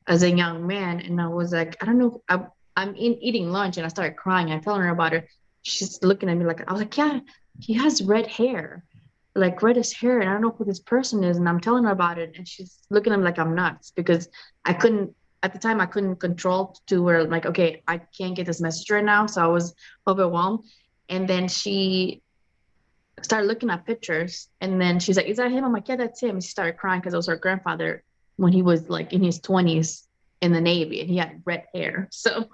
as a young man, and I was like, I don't know, eating lunch, and I started crying. I telling her about it. She's looking at me like, I was like, yeah, he has red hair, like reddish hair, and I don't know who this person is. And I'm telling her about it, and she's looking at me like I'm nuts because I couldn't at the time I couldn't control to where like, okay, I can't get this message right now, so I was overwhelmed. And then she started looking at pictures, and then she's like, "Is that him?" I'm like, "Yeah, that's him." And she started crying because it was her grandfather when he was like in his 20s in the Navy, and he had red hair. So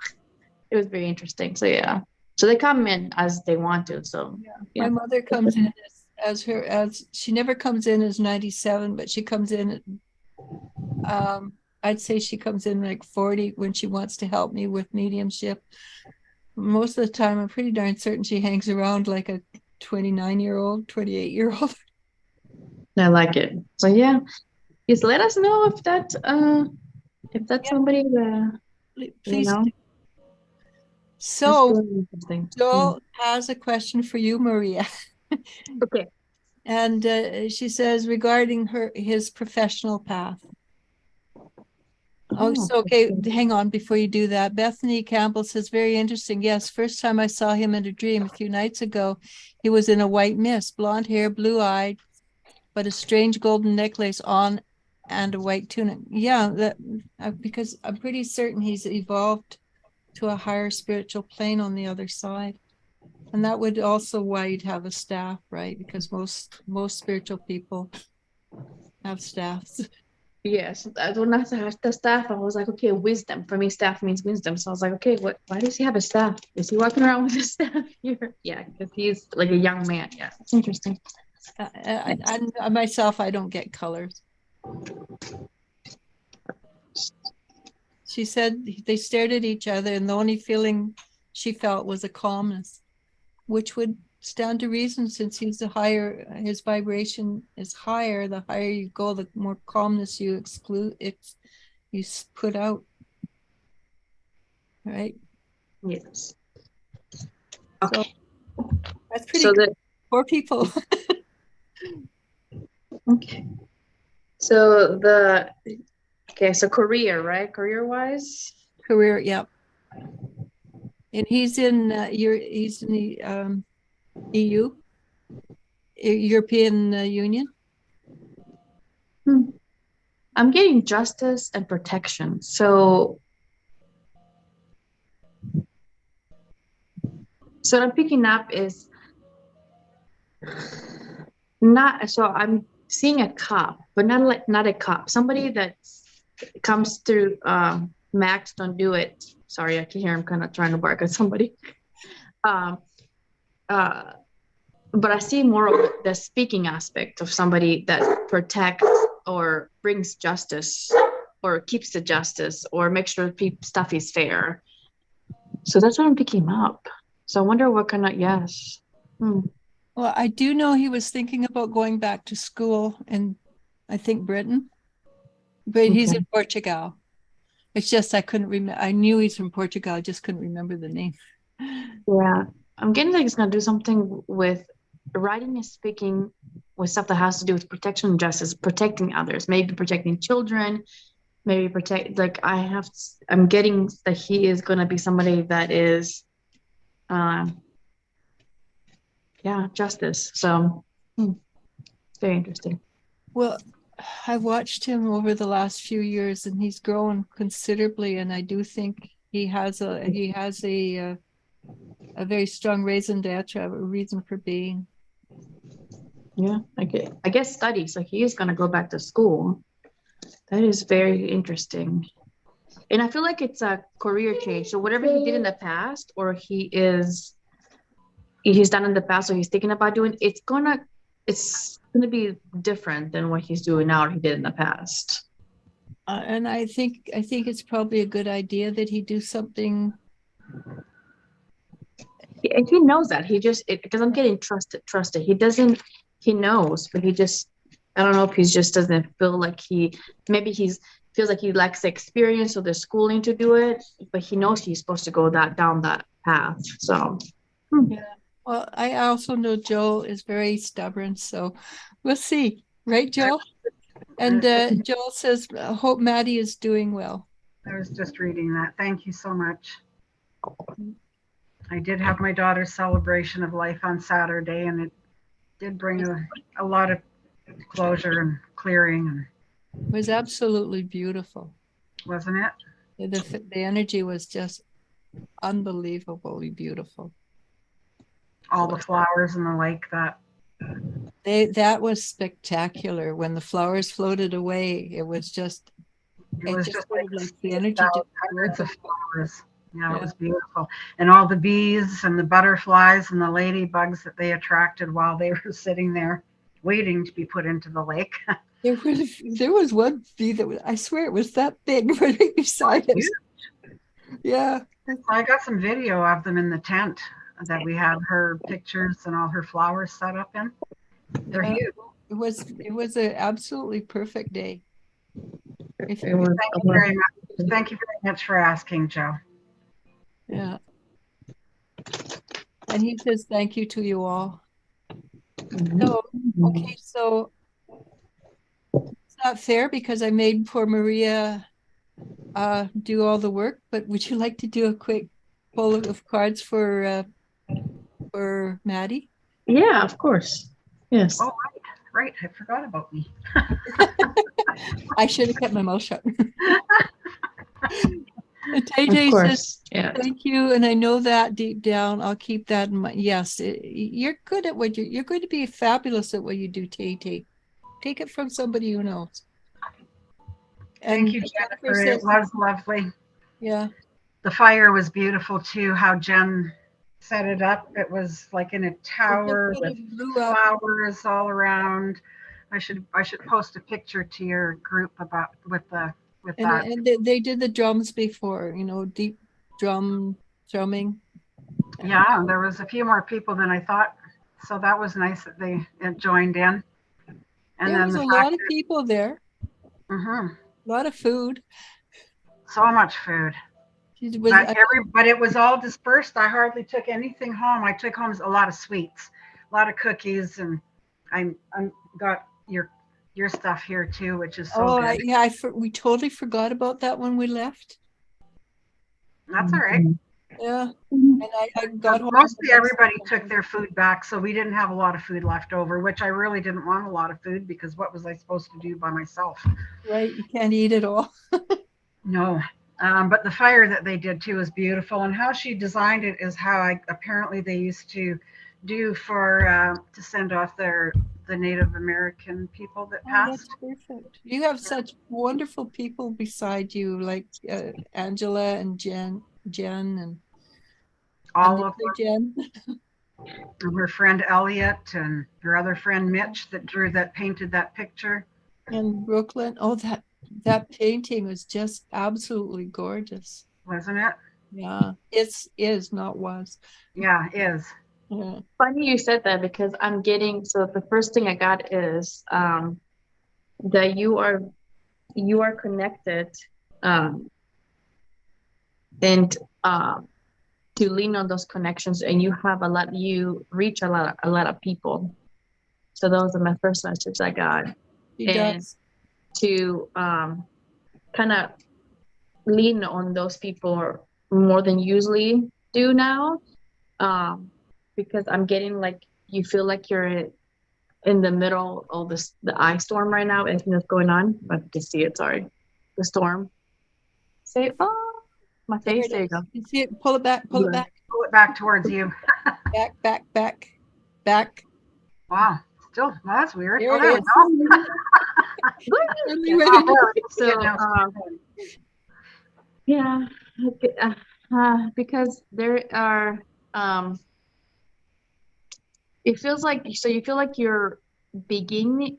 it was very interesting. So yeah, so they come in as they want to. So yeah. My mother comes in as she never comes in as 97, but she comes in. I'd say she comes in like 40 when she wants to help me with mediumship. Most of the time, I'm pretty darn certain she hangs around like a 29-year-old, 28-year-old. I like it. So yeah, just let us know if that's somebody that you Please. know. So really interesting. Joel has a question for you, Maria. Okay. And she says regarding his professional path. Oh, so okay, hang on before you do that. Bethany Campbell says, very interesting. Yes, first time I saw him in a dream a few nights ago, he was in a white mist, blonde hair, blue-eyed, but a strange golden necklace on and a white tunic. Yeah, that because I'm pretty certain he's evolved to a higher spiritual plane on the other side. And that would also why you'd have a staff, right? Because most spiritual people have staffs. Yes, when I saw the staff, I was like, okay, wisdom. For me, staff means wisdom. So I was like, okay, why does he have a staff? Is he walking around with a staff here? Yeah, because he's like a young man. Yeah, it's interesting. I myself, I don't get colors. She said they stared at each other, and the only feeling she felt was a calmness, which would stand to reason since he's his vibration is higher. The higher you go, the more calmness you you put out. Right? Yes. Okay. So that's pretty good. Poor people. Okay. So so career, right? Career-wise? Career, yeah. And he's in the EU, European Union. I'm getting justice and protection. So what I'm picking up is I'm seeing a cop, but not a cop, somebody that comes through Max, don't do it. Sorry, I can hear him kind of trying to bark at somebody. But I see more of the speaking aspect of somebody that protects or brings justice or keeps the justice or makes sure stuff is fair. So that's what I'm picking up. So I wonder what kind of, yes. Well, I do know he was thinking about going back to school in, I think, Britain, but he's in Portugal. It's just I couldn't remember. I knew he's from Portugal. I just couldn't remember the name. Yeah, I'm getting like it's going to do something with writing and speaking with stuff that has to do with protection and justice, protecting others, maybe protecting children, maybe I'm getting that he is going to be somebody that is, justice. So it's very interesting. Well, I watched him over the last few years, and he's grown considerably. And I do think he has a very strong raison d'etre, a reason for being. Yeah, I guess study. So he is going to go back to school. That is very interesting. And I feel like it's a career change. So whatever he did in the past, or he's done in the past, or he's thinking about doing, it's gonna be different than what he's doing now or he did in the past. And I think it's probably a good idea that he do something. He knows that because I'm getting trusted. He knows, but I don't know if he just doesn't feel like maybe he's feels like he lacks the experience or the schooling to do it, but he knows he's supposed to go down that path. So Yeah. Well, I also know Joel is very stubborn, so we'll see. Right, Joel? And Joel says, I hope Maddie is doing well. I was just reading that. Thank you so much. I did have my daughter's celebration of life on Saturday, and it did bring a lot of closure and clearing, and It was absolutely beautiful. wasn't it? The energy was just unbelievably beautiful. All the flowers in the lake That was spectacular. When the flowers floated away, it was just like the energy. Hundreds of flowers. Yeah, it was beautiful. And all the bees and the butterflies and the ladybugs that they attracted while they were sitting there waiting to be put into the lake. There was one bee that I swear it was that big right beside us. Yeah. I got some video of them in the tent that we had her pictures and all her flowers set up in. They're huge. It was an absolutely perfect day. Thank you very much. Thank you very much for asking, Joe. Yeah. And he says thank you to you all. So, okay, so it's not fair because I made poor Maria do all the work, but would you like to do a quick pull of cards for Maddie? Yeah, of course. Yes. Oh, right. I forgot about me. I should have kept my mouth shut. Tay says, thank you. And I know that deep down, I'll keep that in mind. Yes, you're good at what you're going to be fabulous at what you do, Tay. Take it from somebody who knows. Thank you, Jennifer. It was lovely. Yeah. The fire was beautiful too, how Jen set it up. It was like in a tower with flowers all around. I should post a picture to your group with that. And they did the drums before, deep drumming. Yeah, there was a few more people than I thought. So that was nice that they joined in. And there was a lot of people there. Mm-hmm. A lot of food. So much food. But it was all dispersed. I hardly took anything home. I took home a lot of sweets, a lot of cookies, and I got your stuff here too, which is so good. We totally forgot about that when we left. That's all right. Yeah. And I got home. Mostly everybody took their food back, so we didn't have a lot of food left over, which I really didn't want a lot of food because what was I supposed to do by myself? Right. You can't eat it all. No. But the fire that they did too is beautiful, and how she designed it is how apparently they used to do to send off the Native American people that passed. That's perfect. You have such wonderful people beside you, like Angela and Jen and all of Jen. And her friend Elliot and her other friend Mitch that painted that picture. And Brooklyn. Oh, that painting was just absolutely gorgeous. Wasn't it? Yeah. Is not was. Yeah, is. Yeah. Funny you said that because I'm getting, so the first thing I got is that you are connected and to lean on those connections, and you reach a lot of people. So that was my first message I got. Does. To kind of lean on those people more than usually do now, because I'm getting like you feel like you're in the middle of the ice storm right now. Anything that's going on, but you can see it. Sorry, the storm. Say, oh, my face. There you go. You see it? Pull it back. Pull it back towards you. back. Wow. Still, that's weird. There it is. Yeah, because there are it feels like, so you feel like you're beginning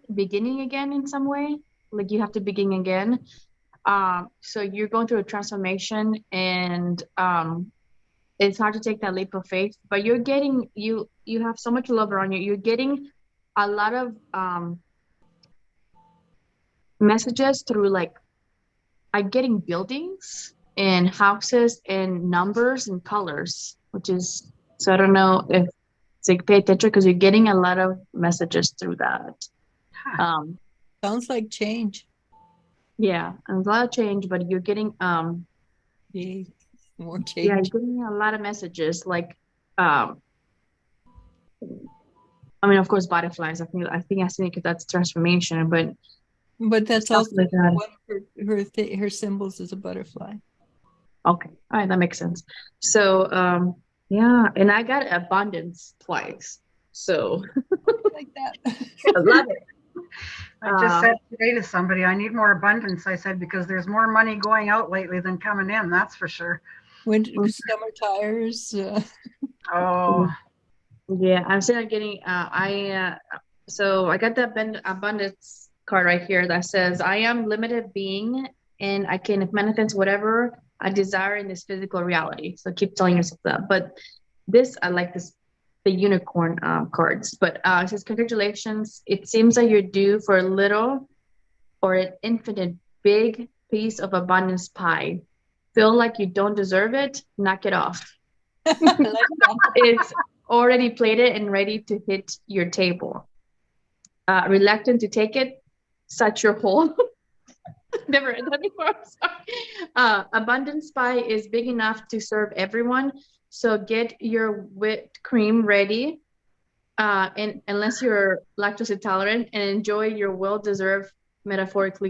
again in some way, like you have to begin again. So you're going through a transformation, and it's hard to take that leap of faith, but you're getting you have so much love around you. You're getting a lot of messages through like I'm getting buildings and houses and numbers and colors, which is, so I don't know if it's like pay attention because you're getting a lot of messages through that. Huh. Sounds like change. Yeah, and a lot of change, but you're getting Yay. More yeah, you're change. getting a lot of messages like I mean, of course, butterflies. I think I think that's transformation, but But that's stuff also like that. one of her symbols is a butterfly. Okay, all right, that makes sense. So yeah, and I got abundance twice. So Like that. I love it. I just said today to somebody, I need more abundance. I said, because there's more money going out lately than coming in, that's for sure. Winter, summer tires. Oh, Yeah, I'm still getting so I got the abundance card right here that says I am limited being and I can manifest whatever I desire in this physical reality. So keep telling yourself that. But this I like this the unicorn cards. But it says congratulations. It seems that you're due for a little or an infinite big piece of abundance pie. Feel like you don't deserve it, knock it off. Like that. It's already plated and ready to hit your table. Reluctant to take it, such your hole. Never read that before. I'm sorry. Abundance pie is big enough to serve everyone. So get your whipped cream ready. And unless you're lactose intolerant, and enjoy your well-deserved metaphorical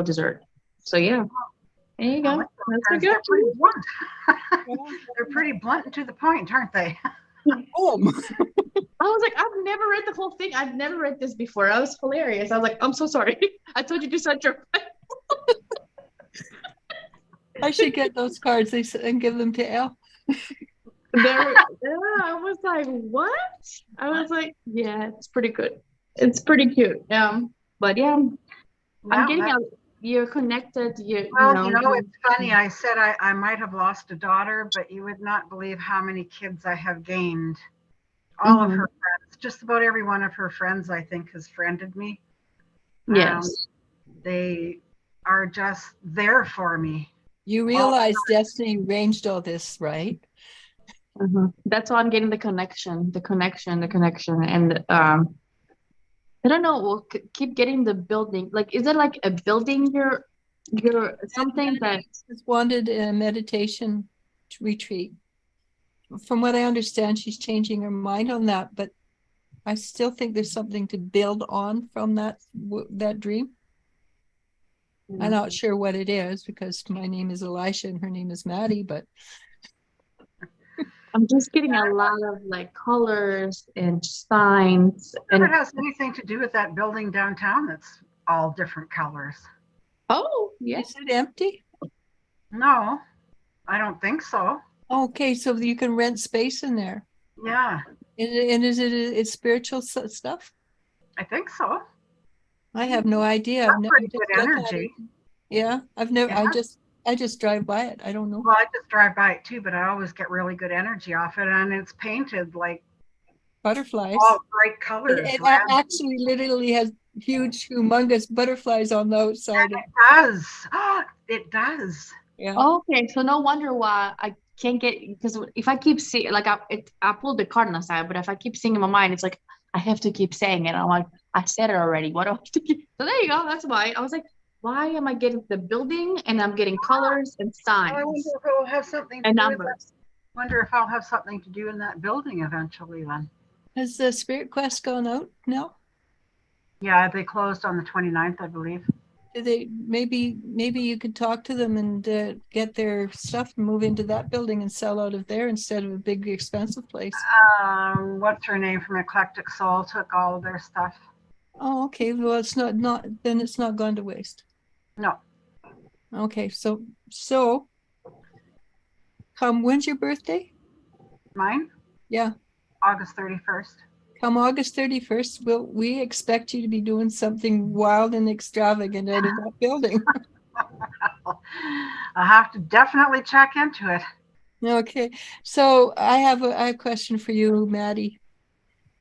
dessert. So yeah, there you I go. like those That's a cards. good They're pretty blunt. They're pretty blunt and to the point, aren't they? Boom. I was like, I've never read the whole thing. I've never read this before. I was hilarious. I was like, I'm so sorry. I told you to set your. I should get those cards and give them to Elle. There, yeah, I was like, what? I was like, yeah, it's pretty good. It's pretty cute. But yeah, I'm getting out. You're connected. Well, it's funny. I said I might have lost a daughter, but you would not believe how many kids I have gained. All of her friends, just about every one of her friends, I think, has friended me. Yes. They are just there for me. You realize Destiny arranged all this, right? That's why I'm getting the connection, and I don't know. We'll keep getting the building. Like, is it like a building? You're something that is wanted a meditation retreat. From what I understand, she's changing her mind on that, but I still think there's something to build on from that dream. I'm not sure what it is because my name is Elisha and her name is Maddie, but I'm just getting a lot of like colors and signs. And it has anything to do with that building downtown that's all different colors. Oh, yes. Is it empty? No, I don't think so. Okay, so you can rent space in there. Yeah. And is it's spiritual stuff? I think so. I have no idea. I've never pretty good energy. Yeah, I've never. Yeah. I just drive by it. I don't know. Well, I just drive by it too, but I always get really good energy off it, and it's painted like Butterflies. all bright colors. It actually literally has huge, humongous butterflies on the outside. And it does. It does. Yeah. Okay, so no wonder why I can't get, because if I keep seeing, like I pulled the card on the side, but if I keep seeing in my mind, it's like I have to keep saying it. I'm like, I said it already. What do I have to keep? So there you go. That's why I was like, why am I getting the building and I'm getting colors and signs? I wonder if it will have something to and do numbers. with that. Wonder if I'll have something to do in that building eventually then. Has the Spirit Quest gone out now? Yeah, they closed on the 29th, I believe. Do they maybe you could talk to them and get their stuff and move into that building and sell out of there instead of a big expensive place? What's her name from Eclectic Soul took all of their stuff. Oh, okay. Well, it's not then it's not gone to waste. No. Okay, so when's your birthday? Mine? Yeah. August 31st. Come August 31st, we expect you to be doing something wild and extravagant out of that building. I'll have to definitely check into it. Okay, so I have a question for you, Maddie.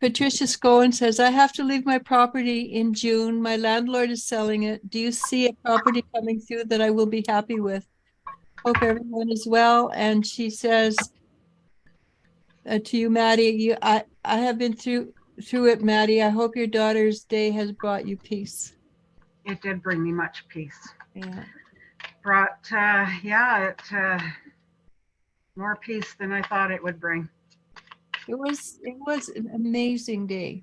Patricia Scowen says, I have to leave my property in June. My landlord is selling it. Do you see a property coming through that I will be happy with? Hope everyone is well. And she says to you, Maddie, I have been through it, Maddie. I hope your daughter's day has brought you peace. It did bring me much peace. Yeah. Brought, more peace than I thought it would bring. It was an amazing day.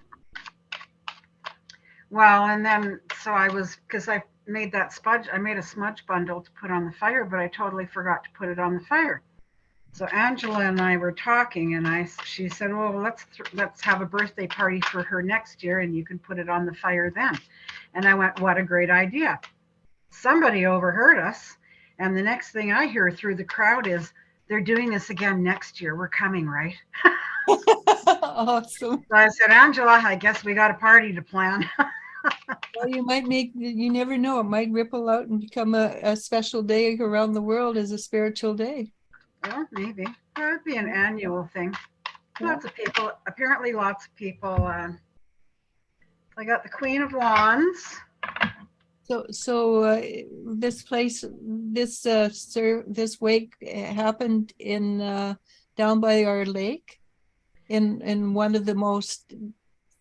Well, and then, because I made a smudge bundle to put on the fire, but I totally forgot to put it on the fire. So Angela and I were talking, and she said, well, let's have a birthday party for her next year, and you can put it on the fire then. And I went, what a great idea. Somebody overheard us, and the next thing I hear through the crowd is, they're doing this again next year. We're coming, right? Awesome. So I said, Angela, I guess we got a party to plan. Well, you never know. It might ripple out and become a special day around the world as a spiritual day. Well, maybe. That would be an annual thing. Yeah. Apparently lots of people. I got the Queen of Wands. So this wake happened in down by our lake, in one of the most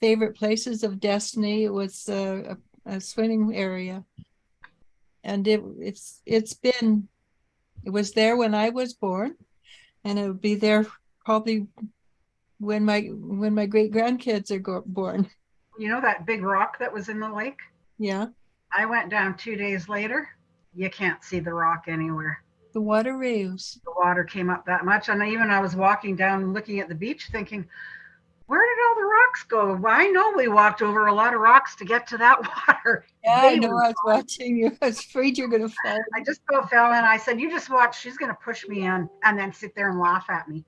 favorite places of Destiny. It was a swimming area, and it was there when I was born, and it would be there probably when my great grandkids are born. You know that big rock that was in the lake? Yeah. I went down 2 days later. You can't see the rock anywhere. The water rose. The water came up that much. And I was walking down looking at the beach thinking, where did all the rocks go? Well, I know we walked over a lot of rocks to get to that water. Yeah, I know. I was watching you. I was afraid you're going to fall. I just about fell in. I said, you just watch. She's going to push me in and then sit there and laugh at me.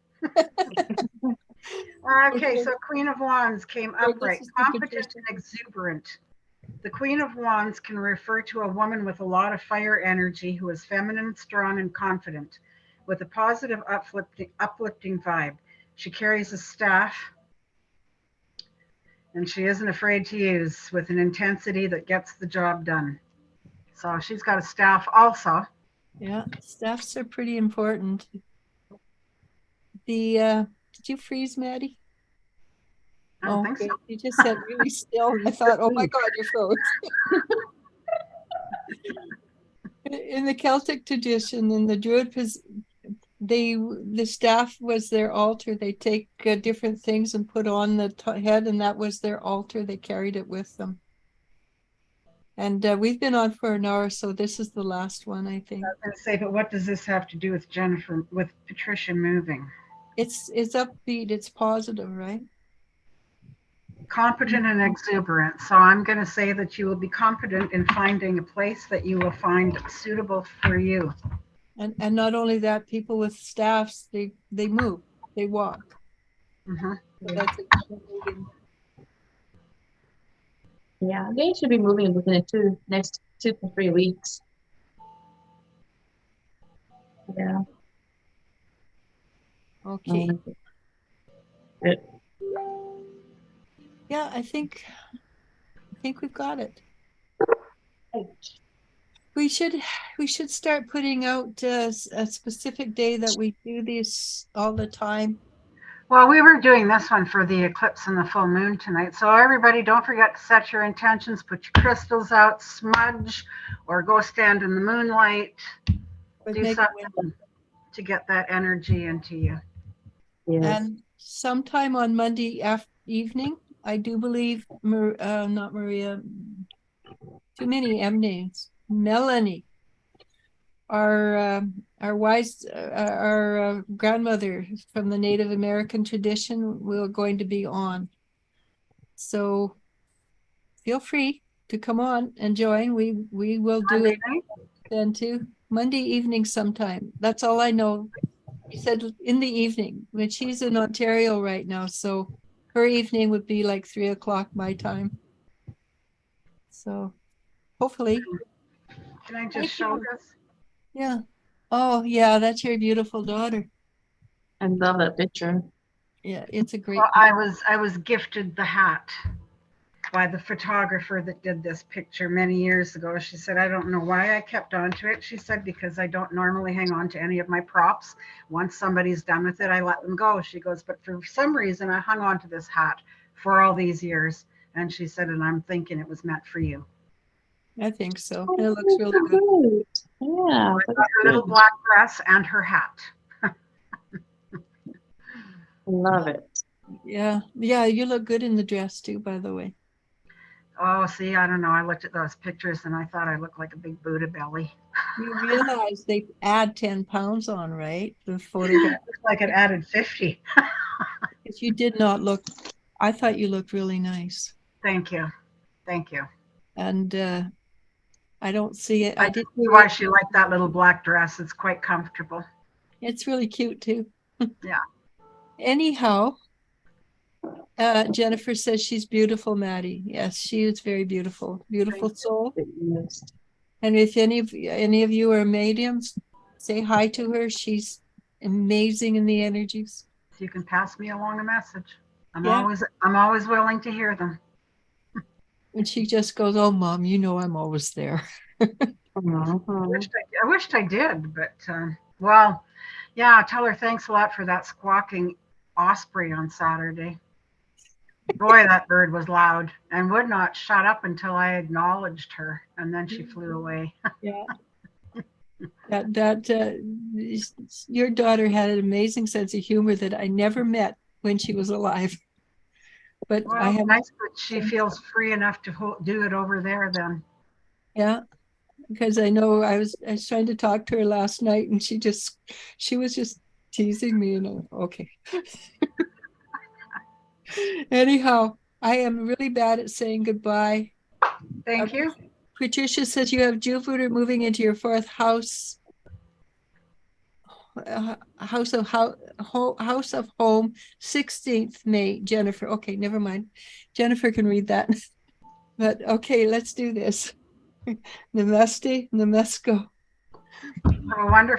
Okay, so Queen of Wands came upright, competent and exuberant. The Queen of Wands can refer to a woman with a lot of fire energy who is feminine, strong, and confident, with a positive, uplifting vibe. She carries a staff, and she isn't afraid to use, with an intensity that gets the job done. So she's got a staff also. Yeah, staffs are pretty important. Did you freeze, Maddie? I don't think so. You just said really still, and I thought, oh my God, you froze. In the Celtic tradition, in the Druid, the staff was their altar. They take different things and put on the head, and that was their altar. They carried it with them. And we've been on for an hour, so this is the last one, I think. I was going to say, but what does this have to do with Patricia moving? It's upbeat. It's positive, right? Competent and exuberant. So I'm going to say that you will be competent in finding a place that you will find suitable for you. And not only that, people with staffs, they move, they walk. Mm-hmm. So that's Yeah, they should be moving within the next 2 to 3 weeks. Yeah. okay. Yeah, I think we've got it. We should start putting out a specific day that we do this all the time. Well, we were doing this one for the eclipse and the full moon tonight. So everybody, don't forget to set your intentions, put your crystals out, smudge, or go stand in the moonlight. Do something to get that energy into you. Yes. And sometime on Monday evening, I do believe, not Maria, too many M names. Melanie, our grandmother from the Native American tradition, we're going to be on. So feel free to come on and join. We will do it then too. Monday evening sometime. That's all I know. She said in the evening, but she's in Ontario right now, so her evening would be like 3 o'clock my time. So hopefully. Can I just show this? Yeah. Oh yeah, that's your beautiful daughter. I love that picture. Yeah, it's a great. Well, I was gifted the hat by the photographer that did this picture many years ago. She said, I don't know why I kept on to it. She said, because I don't normally hang on to any of my props. Once somebody's done with it, I let them go. She goes, but for some reason, I hung on to this hat for all these years. And she said, and I'm thinking it was meant for you. I think so. Oh, It looks really good. great. Yeah, I that's got her little good. black dress and her hat. Love it. Yeah. Yeah, you look good in the dress too, by the way. Oh, see, I don't know. I looked at those pictures and I thought I looked like a big Buddha belly. You realize they add 10 pounds on, right? The photograph. Looks like it added 50. If you did not look, I thought you looked really nice. Thank you. Thank you. And I don't see it. I I did. see why she liked that little black dress. It's quite comfortable. It's really cute too. Yeah. Anyhow, Jennifer says she's beautiful, Maddie. Yes, she is very beautiful. Beautiful soul. Yes. And if any of you are mediums, say hi to her. She's amazing in the energies. So you can pass me along a message. I'm Yeah. always willing to hear them. And she just goes, "Oh, Mom, you know I'm always there." I wished I did, but well, yeah. Tell her thanks a lot for that squawking osprey on Saturday. Boy, that bird was loud and would not shut up until I acknowledged her, and then she flew away. Yeah. Your daughter had an amazing sense of humor that I never met when she was alive. But Well, I have, nice that she feels free enough to do it over there then. yeah, because I know I was trying to talk to her last night and she was just teasing me, and okay. Anyhow, I am really bad at saying goodbye. Thank you. Patricia says you have Jupiter moving into your fourth house. House of home, 16th May. Jennifer, okay, never mind. Jennifer can read that. But okay, let's do this. Namaste, namasko. Have a wonderful